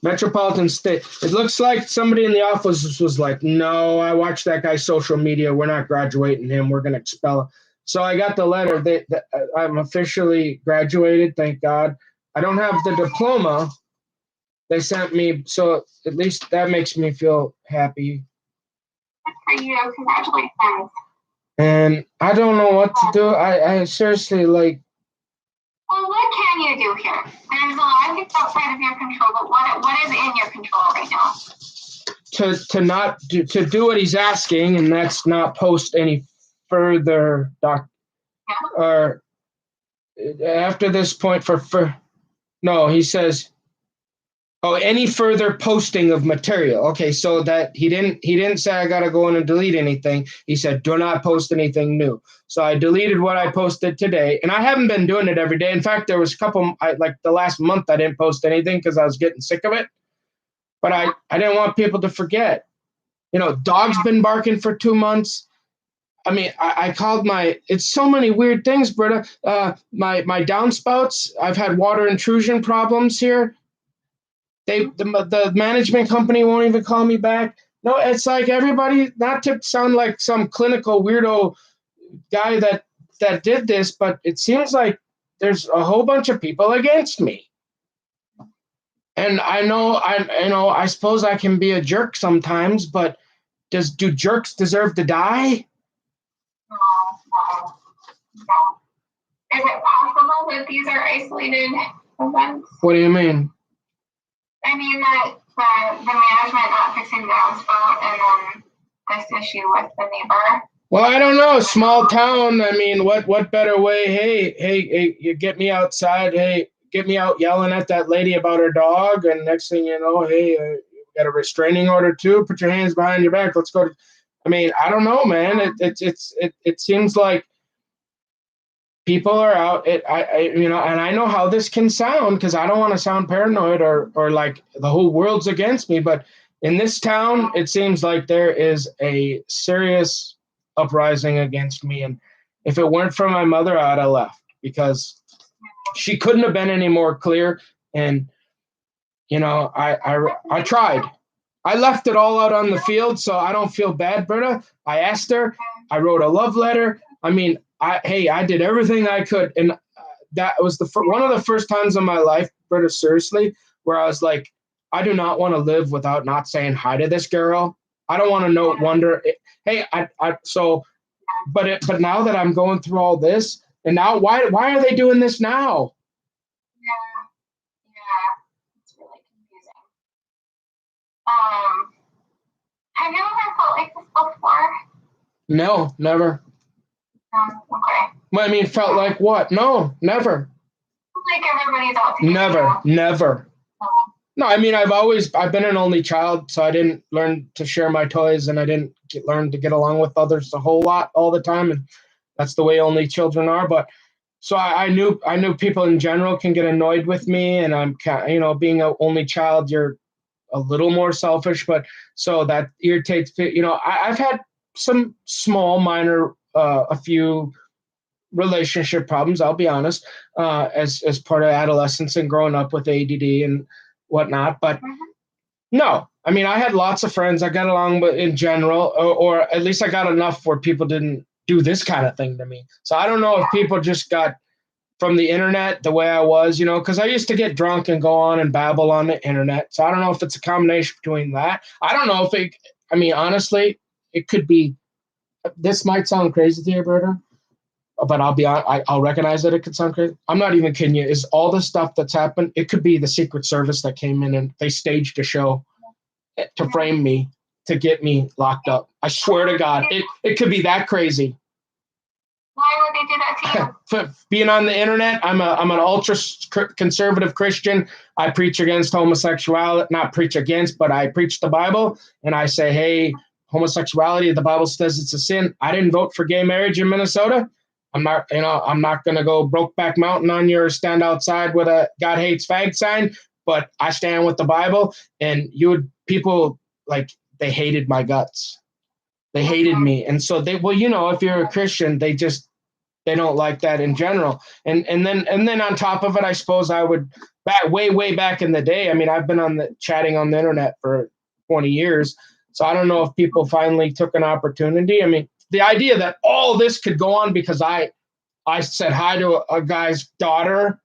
Metropolitan State. It looks like somebody in the office was like, "No, I watched that guy's social media. We're not graduating him. We're going to expel him." So I got the letter. I'm officially graduated. Thank God. I don't have the diploma they sent me, so at least that makes me feel happy. Good for you. Congratulations. And I don't know what to do. I seriously like. Well, what can you do here? There's a lot of things outside of your control, but what is in your control right now? To do what he's asking, and that's not post any further or after this point no, he says, oh, any further posting of material. Okay, so that he didn't say I gotta go in and delete anything. He said do not post anything new. So I deleted what I posted today, and I haven't been doing it every day. In fact, there was a couple like the last month I didn't post anything because I was getting sick of it. But I didn't want people to forget. You know, dog's been barking for 2 months. I mean, I called it's so many weird things, Britta. My downspouts, I've had water intrusion problems here. The management company won't even call me back. No, it's like everybody, not to sound like some clinical weirdo guy that did this, but it seems like there's a whole bunch of people against me. And I suppose I can be a jerk sometimes, but do jerks deserve to die? No. Is it possible that these are isolated events? What do you mean? I mean that the management not fixing the downspout and then this issue with the neighbor. Well, I don't know. Small town. I mean, what better way? Hey, you get me outside. Hey, get me out yelling at that lady about her dog. And next thing you know, hey, you got a restraining order too. Put your hands behind your back. Let's go. I mean, I don't know, man. It seems like people are out. And I know how this can sound because I don't want to sound paranoid or like the whole world's against me. But in this town, it seems like there is a serious uprising against me. And if it weren't for my mother, I'd have left because she couldn't have been any more clear. And, I tried. I left it all out on the field, so I don't feel bad, Britta. I asked her. I wrote a love letter. I mean, I did everything I could. And that was one of the first times in my life, Britta, seriously, where I was like, I do not want to live without not saying hi to this girl. I don't want to wonder. Hey, but now that I'm going through all this, and now why are they doing this now? Yeah, it's really confusing. Have you ever felt like this before? No, never. Okay. Well, I mean, felt like what? No, never. Like everybody's out to get you. Never. No, I mean, I've been an only child, so I didn't learn to share my toys, and I didn't learn to get along with others a whole lot all the time, and that's the way only children are. But so I knew people in general can get annoyed with me, and I'm, being an only child, you're a little more selfish, but so that irritates. I've had some small, minor, a few relationship problems. I'll be honest, as part of adolescence and growing up with ADD and whatnot. But no, I mean, I had lots of friends I got along with in general, or at least I got enough where people didn't do this kind of thing to me. So I don't know if people just got from the internet the way I was, because I used to get drunk and go on and babble on the internet. So I don't know if it's a combination between that. I don't know if honestly, it could be, this might sound crazy to you, Berta, but I'll recognize that it could sound crazy. I'm not even kidding you. Is all the stuff that's happened, it could be the Secret Service that came in and they staged a show to frame me, to get me locked up. I swear to God, it could be that crazy. Why would they do that to you? For being on the internet, I'm an ultra conservative Christian. I preach against homosexuality, not preach against, but I preach the Bible, and I say, hey, homosexuality, the Bible says it's a sin. I didn't vote for gay marriage in Minnesota. I'm not going to go Brokeback Mountain on you or stand outside with a God hates fag sign, but I stand with the Bible. And people like, they hated my guts. They hated me. And so if you're a Christian, they don't like that in general. And then on top of it, I suppose I would way back in the day. I mean, I've been chatting on the internet for 20 years. So I don't know if people finally took an opportunity. I mean, the idea that all this could go on because I said hi to a guy's daughter,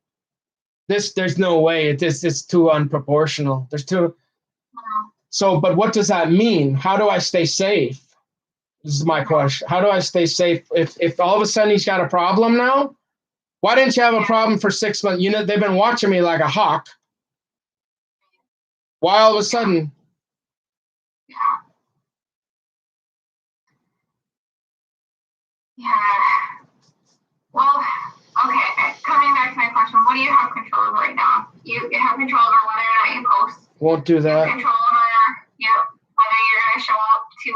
there's no way. It's too unproportional. So, but what does that mean? How do I stay safe? This is my question. How do I stay safe if all of a sudden he's got a problem now? Why didn't you have a problem for 6 months? They've been watching me like a hawk. Why all of a sudden? Yeah. Well, okay. Coming back to my question, what do you have control over right now? You have control over whether or not you post. Won't do that. You have control over whether you're going to show up to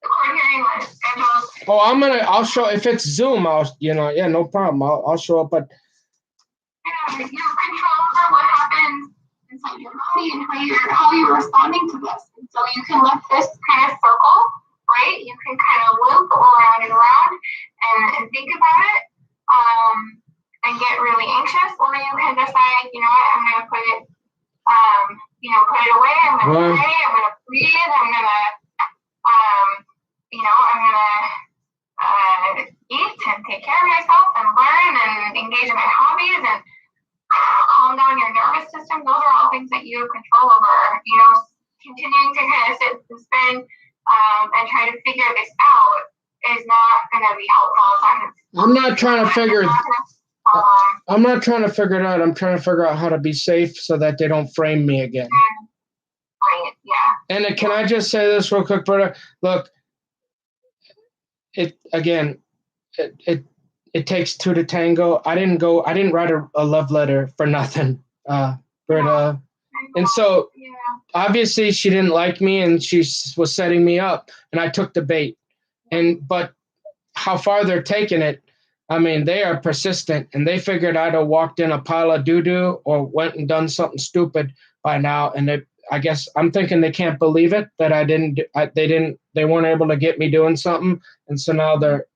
the court hearing when it's scheduled. Oh, I'll show, if it's Zoom, no problem. I'll show up, but. Yeah, you have control over what happens inside your body and how you're responding to this. And so you can let this kind of circle, right? You can kind of loop around and around and think about it, and get really anxious, or you can decide, you know what, I'm going to put it away. I'm going to pray. I'm going to breathe. I'm going to, eat and take care of myself and learn and engage in my hobbies and calm down your nervous system. Those are all things that you have control over. Continuing to kind of sit and spin and try to figure this out is not going to be helpful. I'm not trying to figure it out. I'm trying to figure out how to be safe so that they don't frame me again. Right, yeah. And can I just say this real quick, brother? Look, it takes two to tango. I didn't write a love letter for nothing, Britta. And so obviously she didn't like me and she was setting me up and I took the bait. But how far they're taking it, I mean, they are persistent and they figured I'd have walked in a pile of doo-doo or went and done something stupid by now. And I guess I'm thinking they can't believe it that they weren't able to get me doing something. And so now they're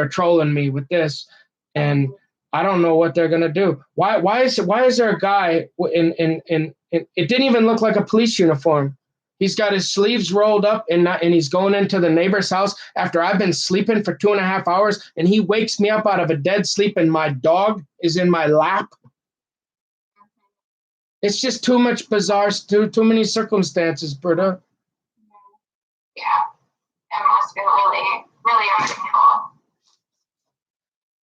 trolling me with this, and I don't know what they're gonna do. Why is there a guy in it didn't even look like a police uniform. He's got his sleeves rolled up and he's going into the neighbor's house after I've been sleeping for 2.5 hours, and he wakes me up out of a dead sleep and my dog is in my lap. It's just too much bizarre, too many circumstances, Britta. Yeah, it must be really, really out of control.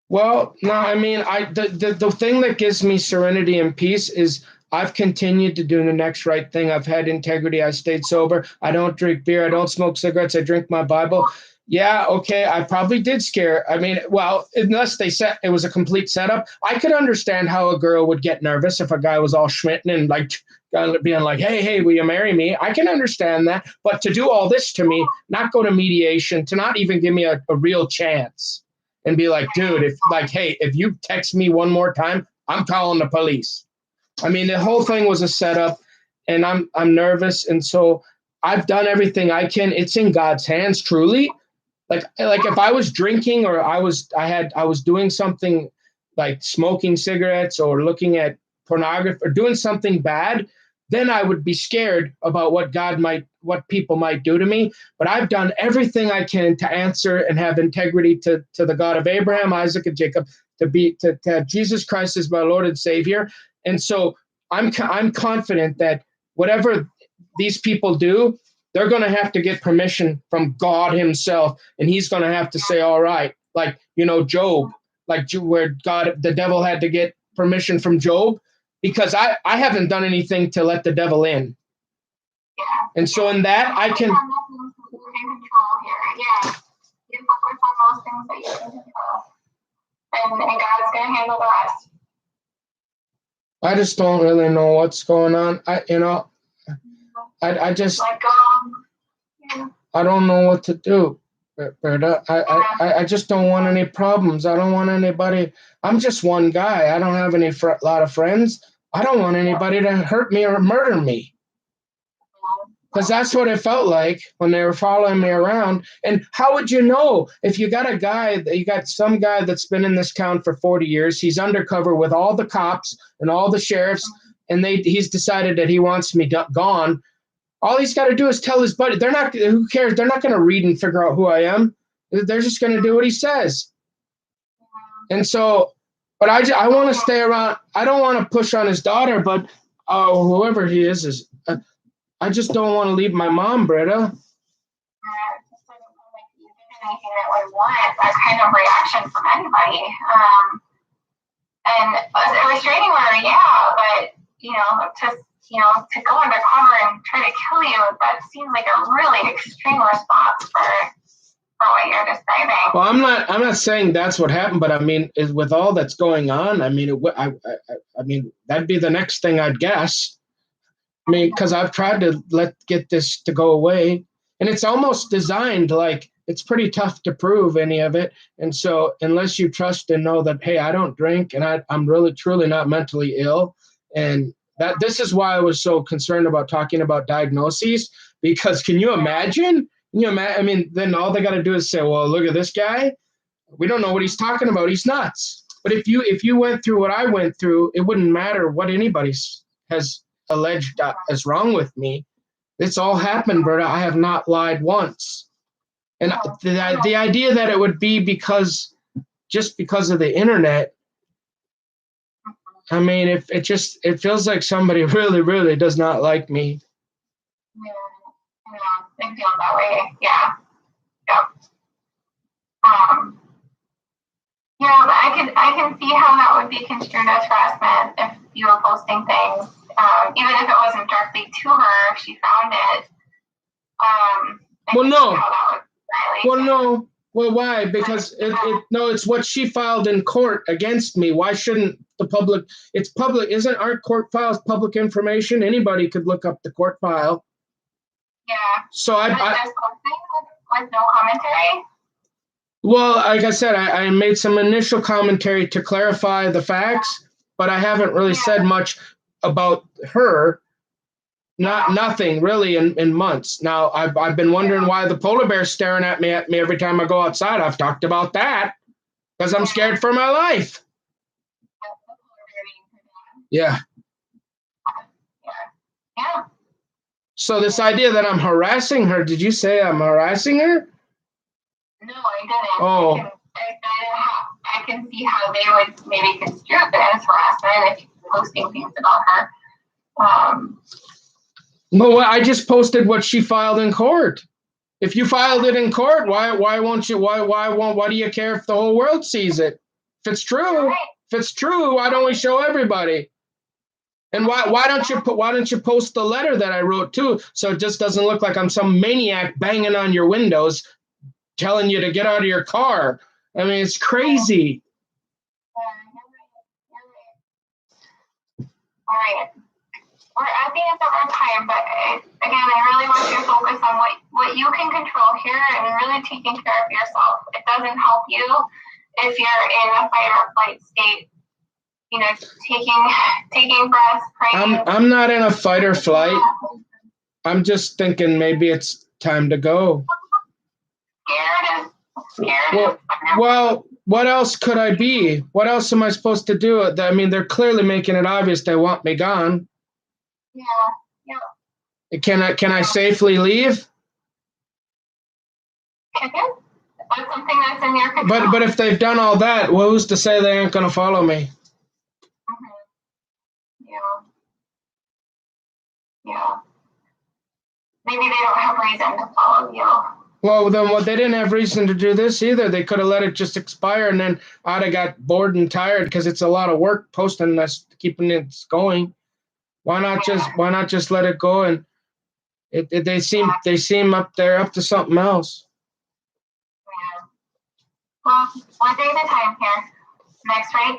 Well, no, I mean, the thing that gives me serenity and peace is I've continued to do the next right thing. I've had integrity. I stayed sober. I don't drink beer. I don't smoke cigarettes. I drink my Bible. Yeah, okay, I probably did scare. I mean, well, unless they said it was a complete setup, I could understand how a girl would get nervous if a guy was all schmitten and like being like, hey, will you marry me? I can understand that. But to do all this to me, not go to mediation, to not even give me a real chance and be like, dude, if you text me one more time, I'm calling the police. I mean, the whole thing was a setup and I'm nervous. And so I've done everything I can. It's in God's hands, truly. Like if I was drinking or I was doing something like smoking cigarettes or looking at pornography or doing something bad, then I would be scared about what people might do to me. But I've done everything I can to answer and have integrity to the God of Abraham, Isaac, and Jacob, to have Jesus Christ as my Lord and Savior. And so I'm confident that whatever these people do, they're going to have to get permission from God himself. And he's going to have to say, all right, like, Job, like where the devil had to get permission from Job, because I haven't done anything to let the devil in. Yeah. And so in that, I can. You can control here. Yeah. You focus on those things that you can control. And God's going to handle the rest. I just don't really know what's going on. I just. Yeah. I don't know what to do, Berta. I just don't want any problems. I don't want anybody. I'm just one guy. I don't have lot of friends. I don't want anybody to hurt me or murder me. Because that's what it felt like when they were following me around. And how would you know if you got some guy that's been in this town for 40 years, he's undercover with all the cops and all the sheriffs, and he's decided that he wants me gone. All he's got to do is tell his buddy. Who cares? They're not going to read and figure out who I am. They're just going to do what he says. And so, but I want to stay around. I don't want to push on his daughter, but whoever he is I just don't want to leave my mom, Britta. Anything that would want that kind of reaction from anybody. And a restraining order, yeah, but to go undercover and try to kill you, that seems like a really extreme response for what you're describing. Well, I'm not saying that's what happened, but I mean, with all that's going on, I mean, I mean, that'd be the next thing I'd guess. I mean, because I've tried to get this to go away, and it's almost designed like it's pretty tough to prove any of it. And so unless you trust and know that, hey, I don't drink and I'm really, truly not mentally ill. And this is why I was so concerned about talking about diagnoses, because can you imagine? I mean, then all they got to do is say, well, look at this guy. We don't know what he's talking about. He's nuts. But if you went through what I went through, it wouldn't matter what anybody has alleged is wrong with me. It's all happened, Berta. I have not lied once. And the idea that it would be just because of the internet, I mean, it feels like somebody really, really does not like me. Yeah, they feel that way. Yeah. Yeah, but I can see how that would be construed as harassment if you were posting things, even if it wasn't directly to her, if she found it. Well, no. Well, no. Well, why? Because it's what she filed in court against me. Why shouldn't the public? It's public, isn't our court files public information? Anybody could look up the court file. Yeah. So I with no commentary. Well, like I said, I made some initial commentary to clarify the facts, but I haven't really said much about her. Nothing really in months. Now I've been wondering why the polar bear's staring at me every time I go outside. I've talked about that because I'm scared for my life. Yeah. Yeah. So this idea that I'm harassing her, did you say I'm harassing her? No, I didn't. Oh. I can see how they would maybe construe it as harassment if you're posting things about her. Well, I just posted what she filed in court. If you filed it in court, why won't you? Why do you care if the whole world sees it? If it's true, why don't we show everybody? And why don't you post the letter that I wrote too, so it just doesn't look like I'm some maniac banging on your windows, telling you to get out of your car? I mean, it's crazy. All right. We're at the end of our time, but again, I really want you to focus on what you can control here and really taking care of yourself. It doesn't help you if you're in a fight or flight state. You know, taking breaths, praying. I'm not in a fight or flight. I'm just thinking maybe it's time to go. Scared scared. Well, what else could I be? What else am I supposed to do? I mean, they're clearly making it obvious they want me gone. Yeah. Can I safely leave? That's something that's in your control. But if they've done all that, well, who's to say they aren't going to follow me? Yeah. Maybe they don't have reason to follow you. Well, then they didn't have reason to do this either. They could have let it just expire, and then I'd have got bored and tired because it's a lot of work posting this, keeping it going. Why not just let it go? And they seem up to something else. Yeah. Well, one day at a time here. Next right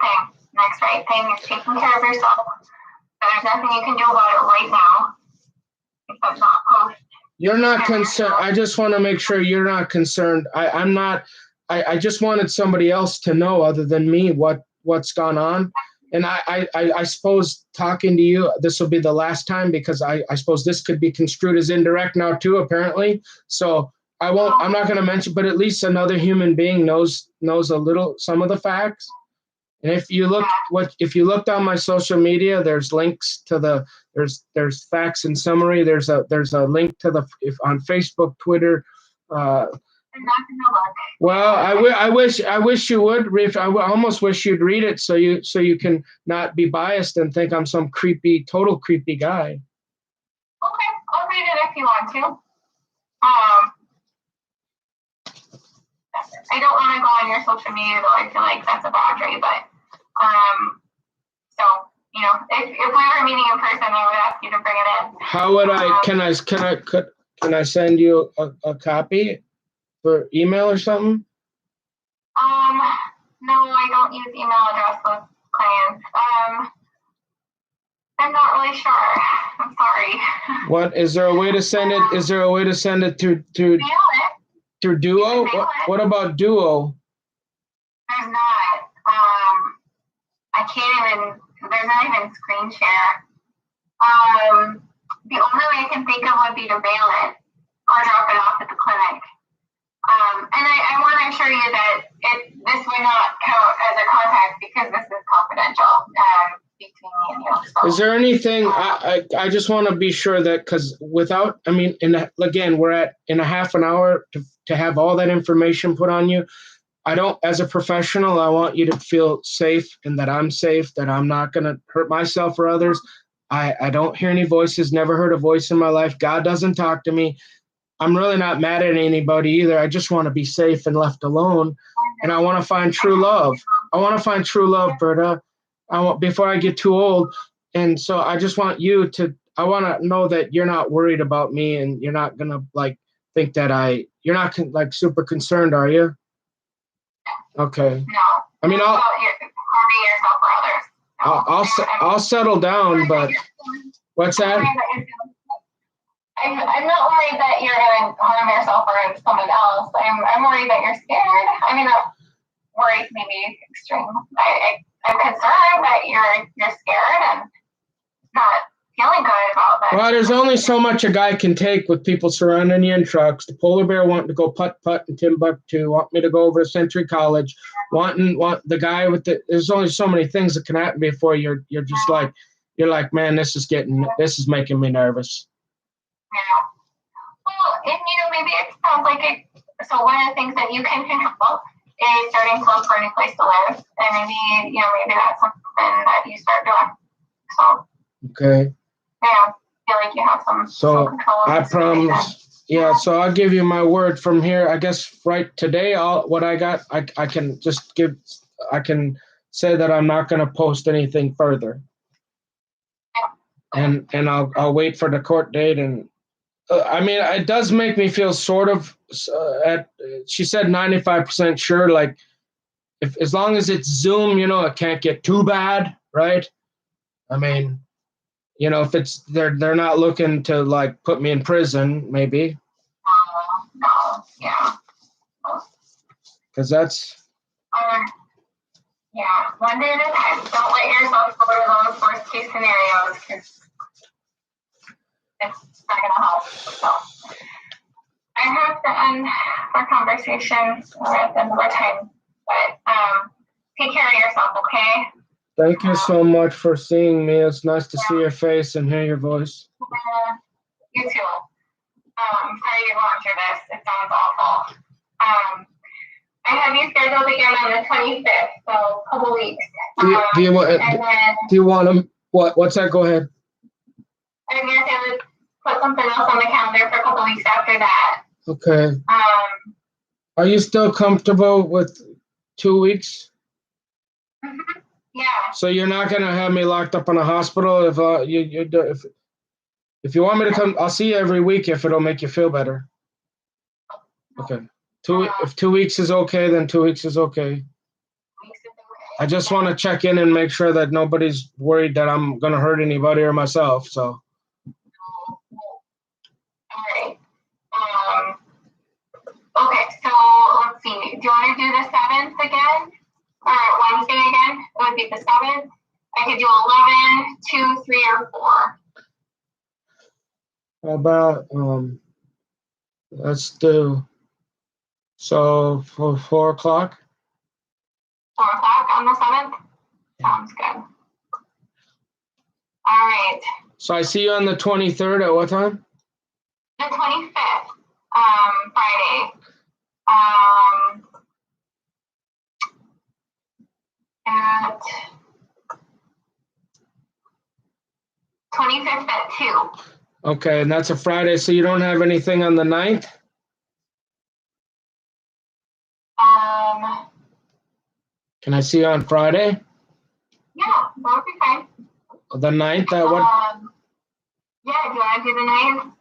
thing is taking care of yourself. There's nothing you can do about it right now. Except not post. You're not concerned. I just want to make sure you're not concerned. I'm not. I just wanted somebody else to know other than me what's gone on. And I suppose talking to you, this will be the last time because I suppose this could be construed as indirect now too, apparently. So I'm not going to mention, but at least another human being knows some of the facts. And if you looked on my social media, there's links to there's facts and summary. There's a link to on Facebook, Twitter. Well, I wish you would. I almost wish you'd read it so you can not be biased and think I'm some total creepy guy. Okay, I'll read it if you want to. I don't want to go on your social media though. I feel like that's a boundary, but so if we were meeting in person, I would ask you to bring it in. How would I? Can I send you a copy for email or something? No, I don't use email address with clients. I'm not really sure. I'm sorry. What is there a way to send it? Is there a way to send it through Duo? What about Duo? There's not. I can't even. There's not even screen share. The only way I can think of would be to mail it or drop it off at the clinic. And I want to assure you that this would not count as a contact because this is confidential between me and you. So, is there anything, I just want to be sure that, because without, again, we're in a half an hour to have all that information put on you. I don't, as a professional, I want you to feel safe and that I'm safe, that I'm not going to hurt myself or others. I don't hear any voices, never heard a voice in my life. God doesn't talk to me. I'm really not mad at anybody either. I just want to be safe and left alone. And I want to find true love. I want to find true love, Berta. Before I get too old. And so I just want you I want to know that you're not worried about me and you're not going to think that you're not super concerned, are you? Okay. No. I mean, harming yourself or others. No. I'll settle down, but what's that? I'm not worried that you're going to harm yourself or someone else. I'm worried that you're scared. I mean, worried maybe extreme. I'm concerned that you're scared and not feeling good about that. Well, there's only so much a guy can take with people surrounding you in trucks. The polar bear wanting to go putt-putt in Timbuktu, want me to go over to Century College, want the guy with there's only so many things that can happen before you're just you're like, man, this is making me nervous. Yeah. Well, and maybe it sounds like it. So one of the things that you can control is starting to look for a new place to live, and maybe that's something that you start doing. So. Okay. Yeah, I feel like you have some control. I promise. Yeah, so I'll give you my word from here. I guess right today, what I got, I can just give. I can say that I'm not going to post anything further. Yeah. And I'll wait for the court date and. It does make me feel sort of she said 95% sure, if as long as it's Zoom, it can't get too bad, right? If it's they're not looking to put me in prison, maybe. No, yeah. Because that's. Yeah, one day at a time. Don't let yourself go to those worst case scenarios because it's not gonna help. So I have to end for conversation. We're at the end of our time. But take care of yourself, okay? Thank you so much for seeing me. It's nice to see your face and hear your voice. You too. Sorry you're going through this. It sounds awful. I have you scheduled again on the 25th, so a couple weeks. Do you want? And then Do you want them? What's that? Go ahead. I was gonna say let's put something else on the calendar for a couple weeks after that. Okay. Are you still comfortable with 2 weeks? Yeah. So you're not gonna have me locked up in a hospital if if you want me to come, I'll see you every week if it'll make you feel better. Okay. If 2 weeks is okay, then 2 weeks is okay. I just want to check in and make sure that nobody's worried that I'm gonna hurt anybody or myself. So. All right. Okay, so let's see. Do you want to do the 7th again? Or Wednesday again? It would be the 7th. I could do 11, 2, 3, or 4. How about let's do so for 4 o'clock. 4 o'clock on the 7th? Sounds good. All right. So I see you on the 23rd at what time? The 25th, Friday. At 25th at 2. Okay, and that's a Friday, so you don't have anything on the 9th? Can I see you on Friday? Yeah, that would be fine. The 9th at what? Yeah, do you want to do the 9th?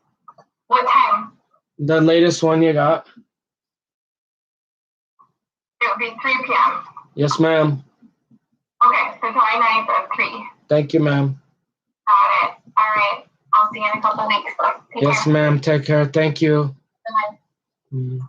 What time? The latest one you got? It would be 3 p.m. Yes, ma'am. Okay, so July 9th at 3. Thank you, ma'am. Got it. All right. I'll see you in a couple weeks. Take Yes, care. ma'am. Take care. Thank you. Bye. Mm.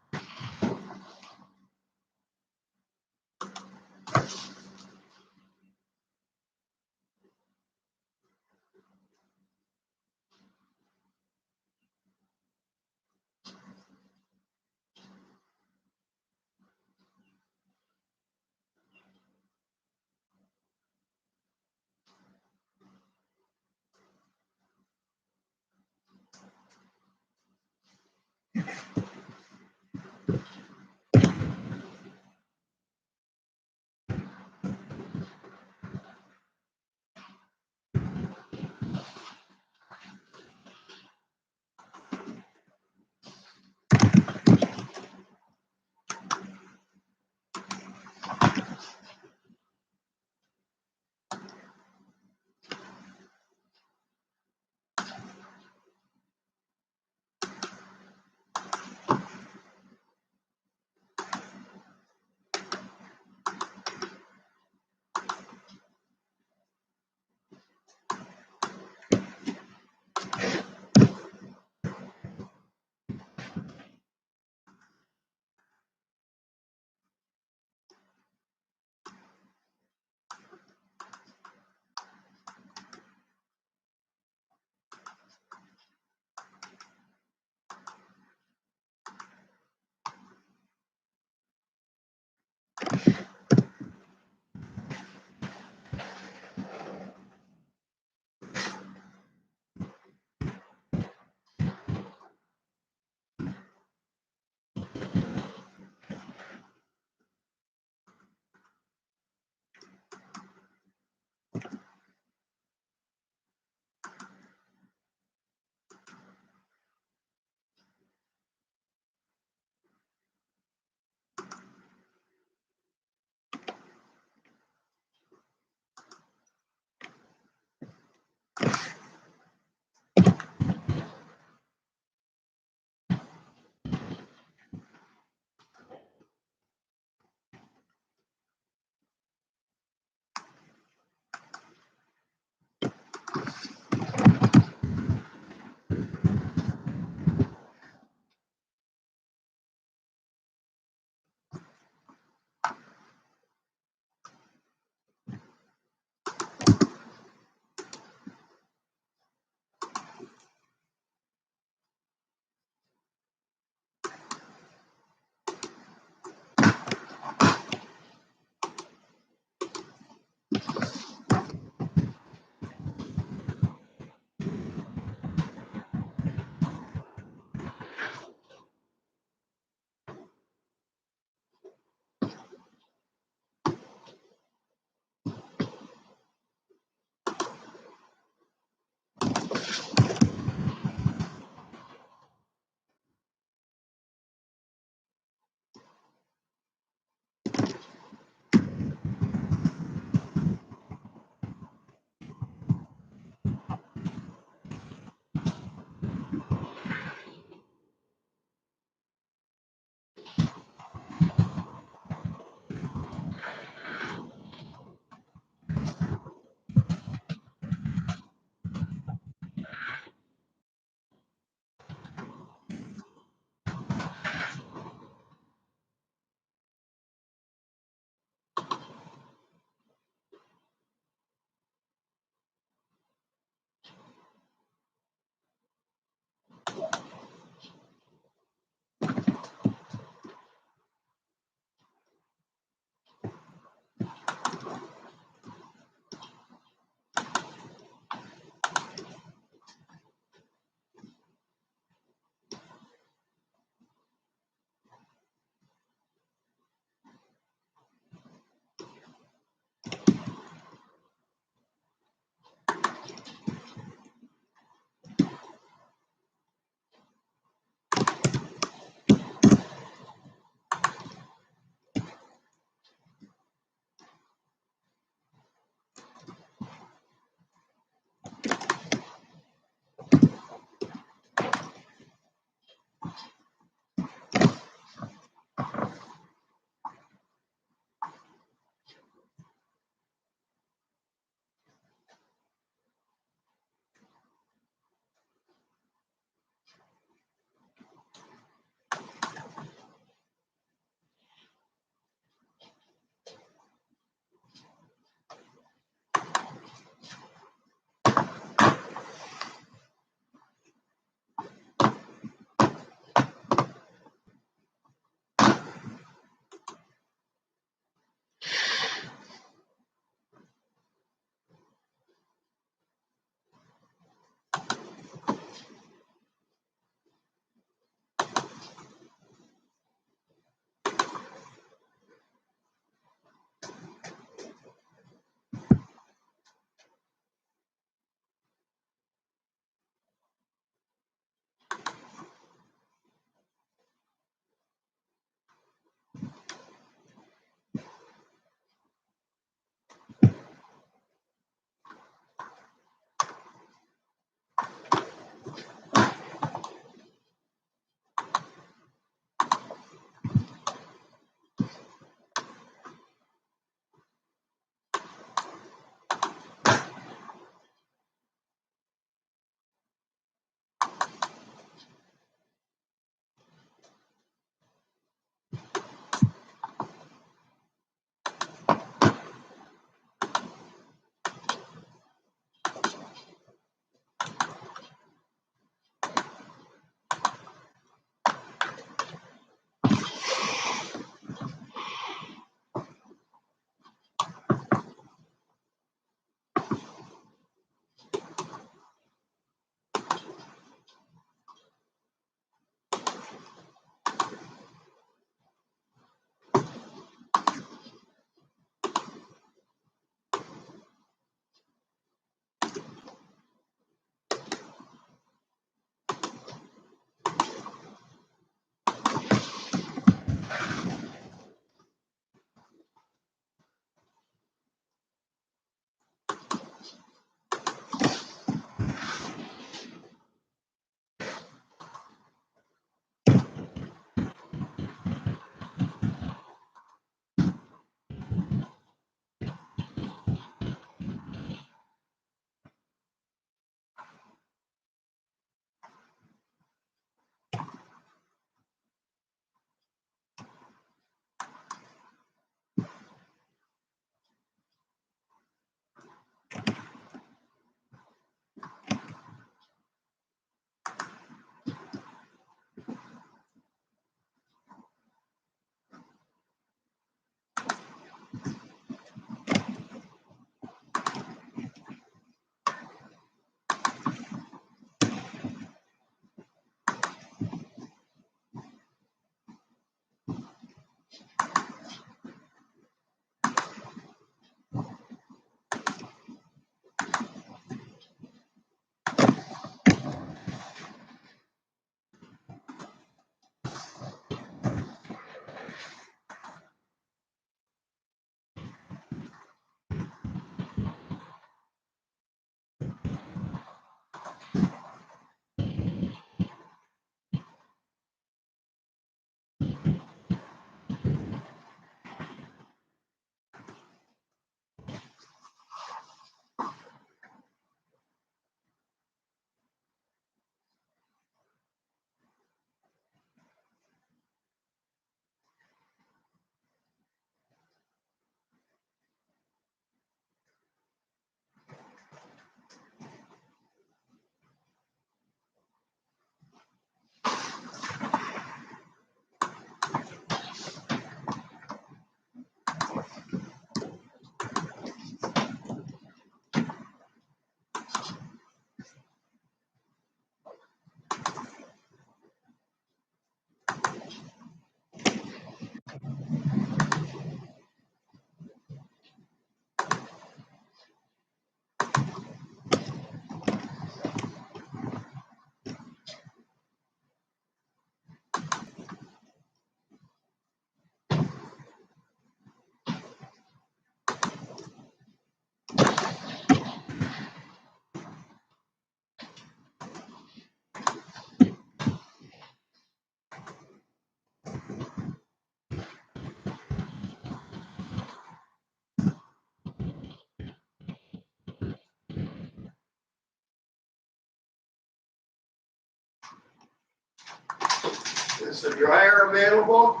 Is the dryer available?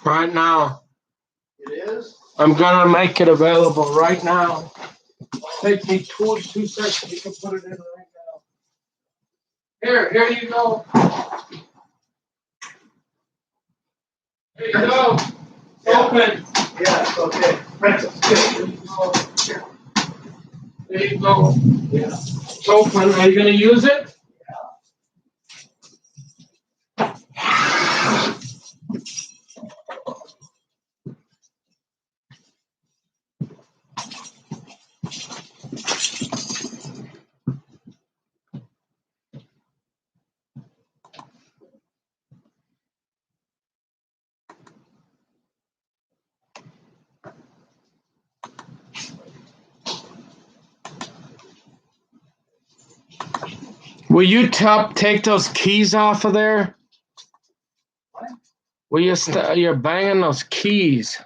Right now. It is? I'm gonna make it available right now. Take me 2 seconds. You can put it in right now. Here you go. Here you go. Yeah. Open. Yeah, okay. There you go. Yeah. It's open. Are you gonna use it? Will you take those keys off of there? What? Will you you're banging those keys?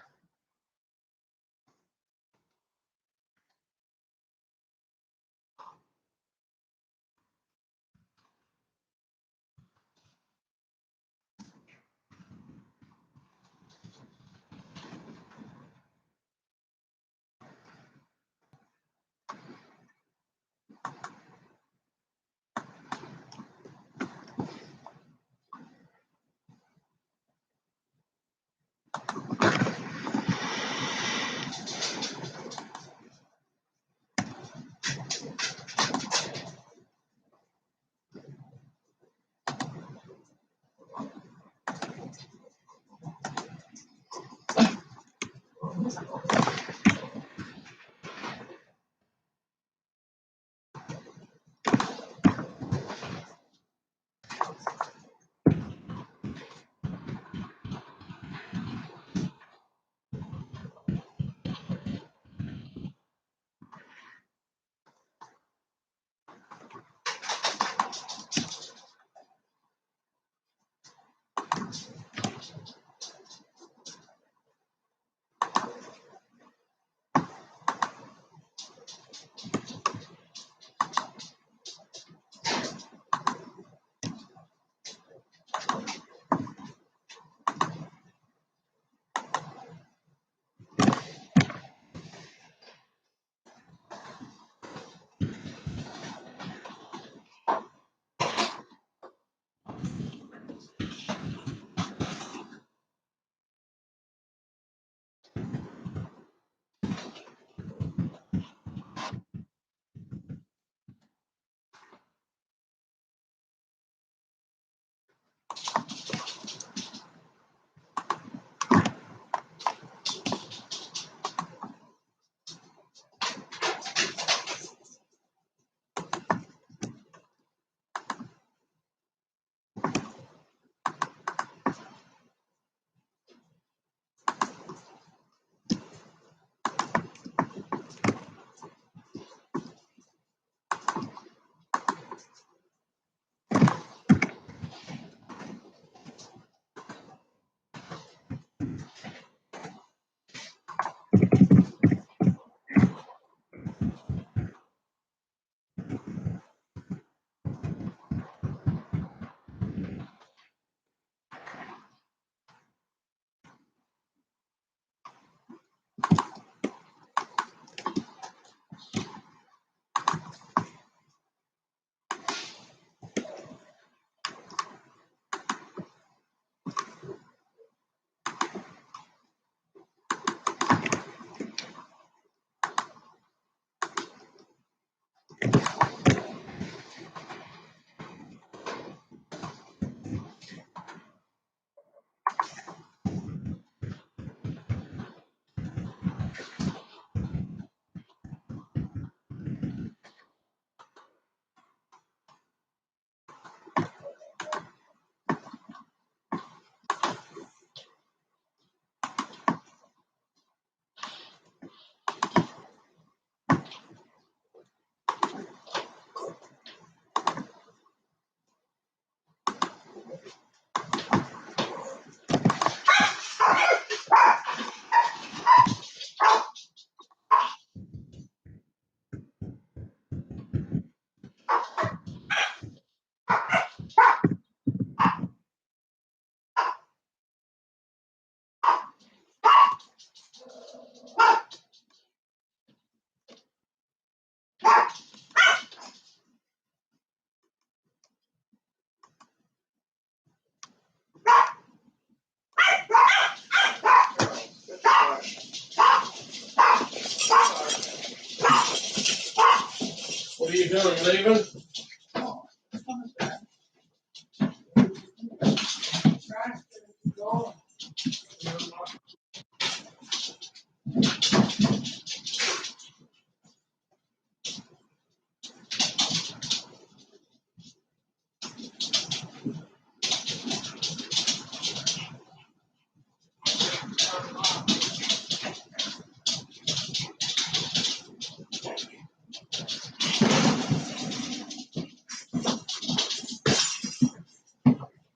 What are you doing, leaving?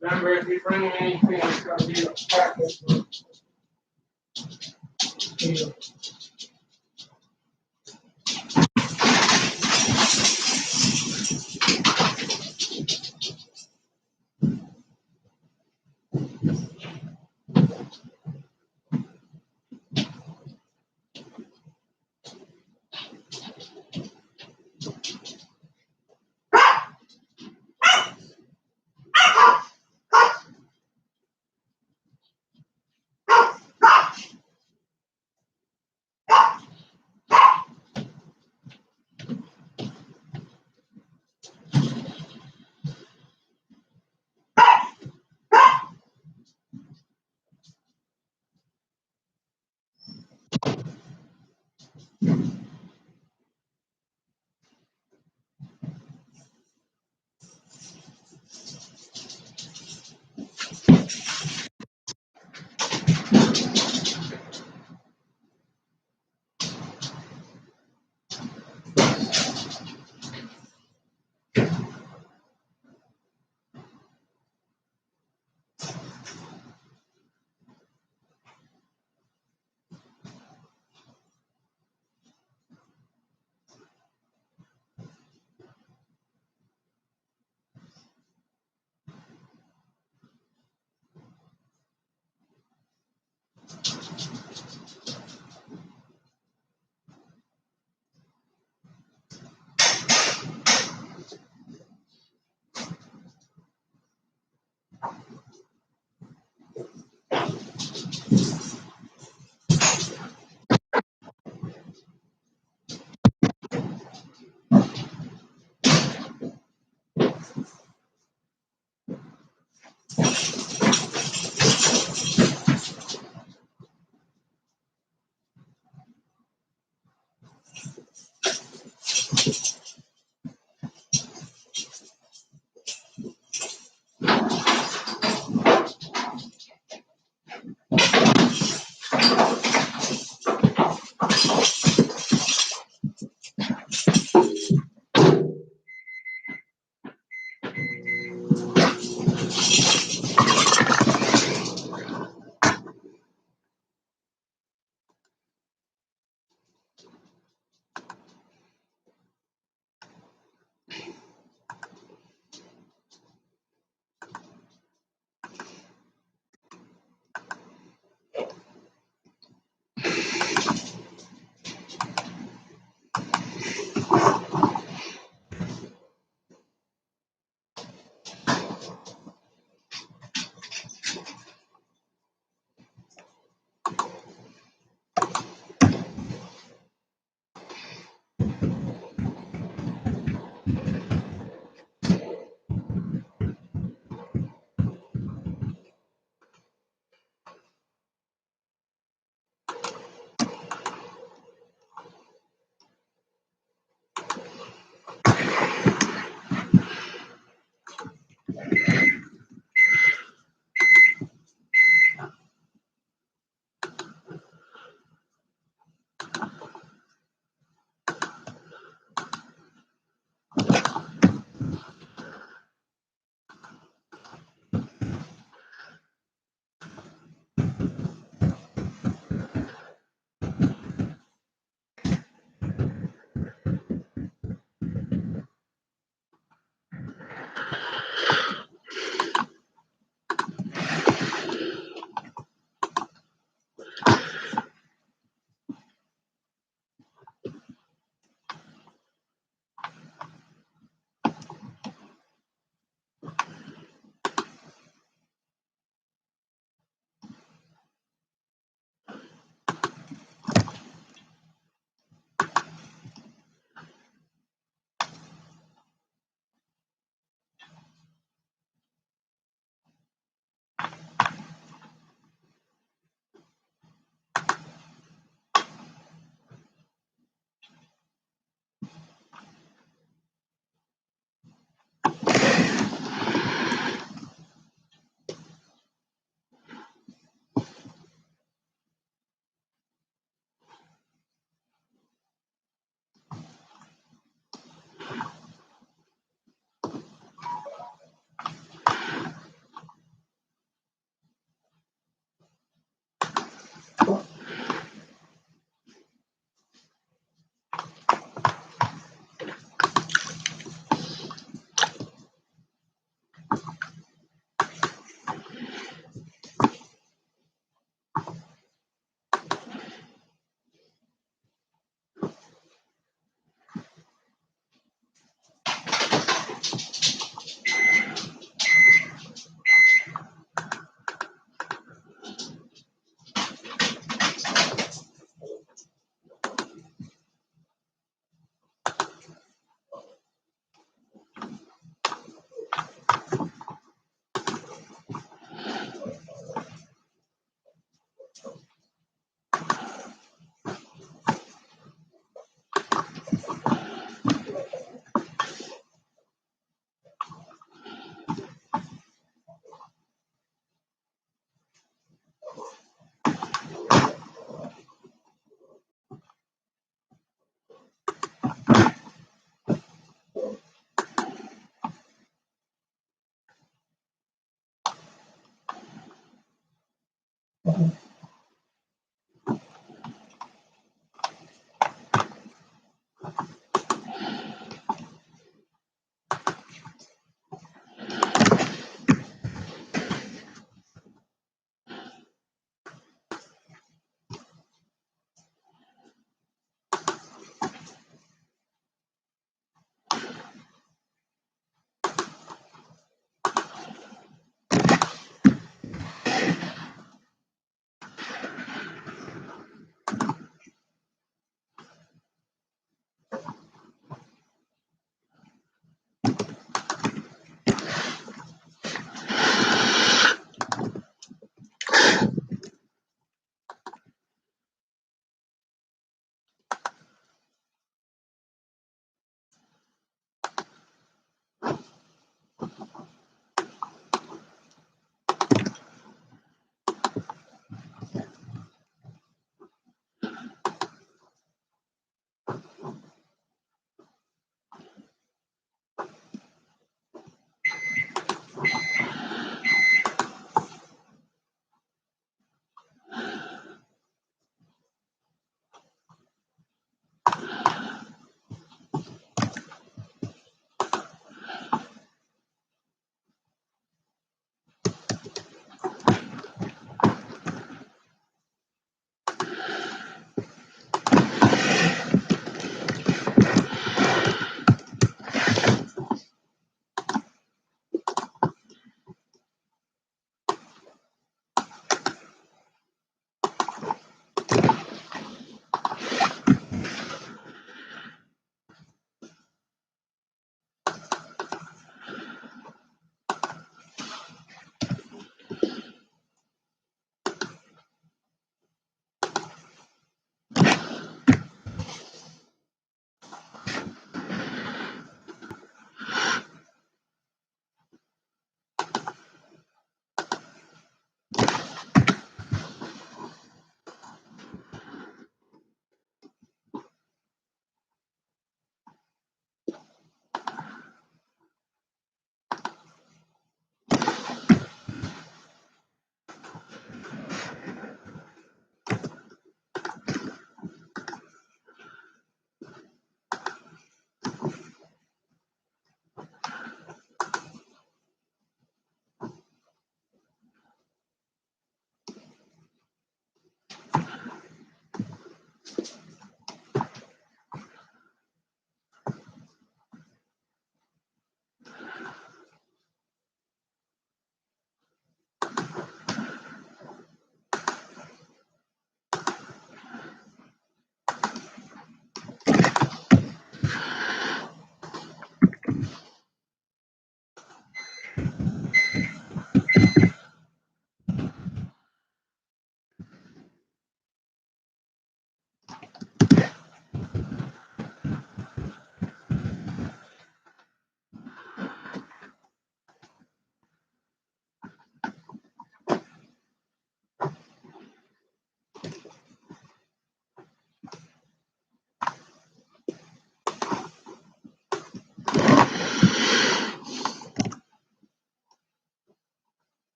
Remember, if you bring anything, it's gonna be a package.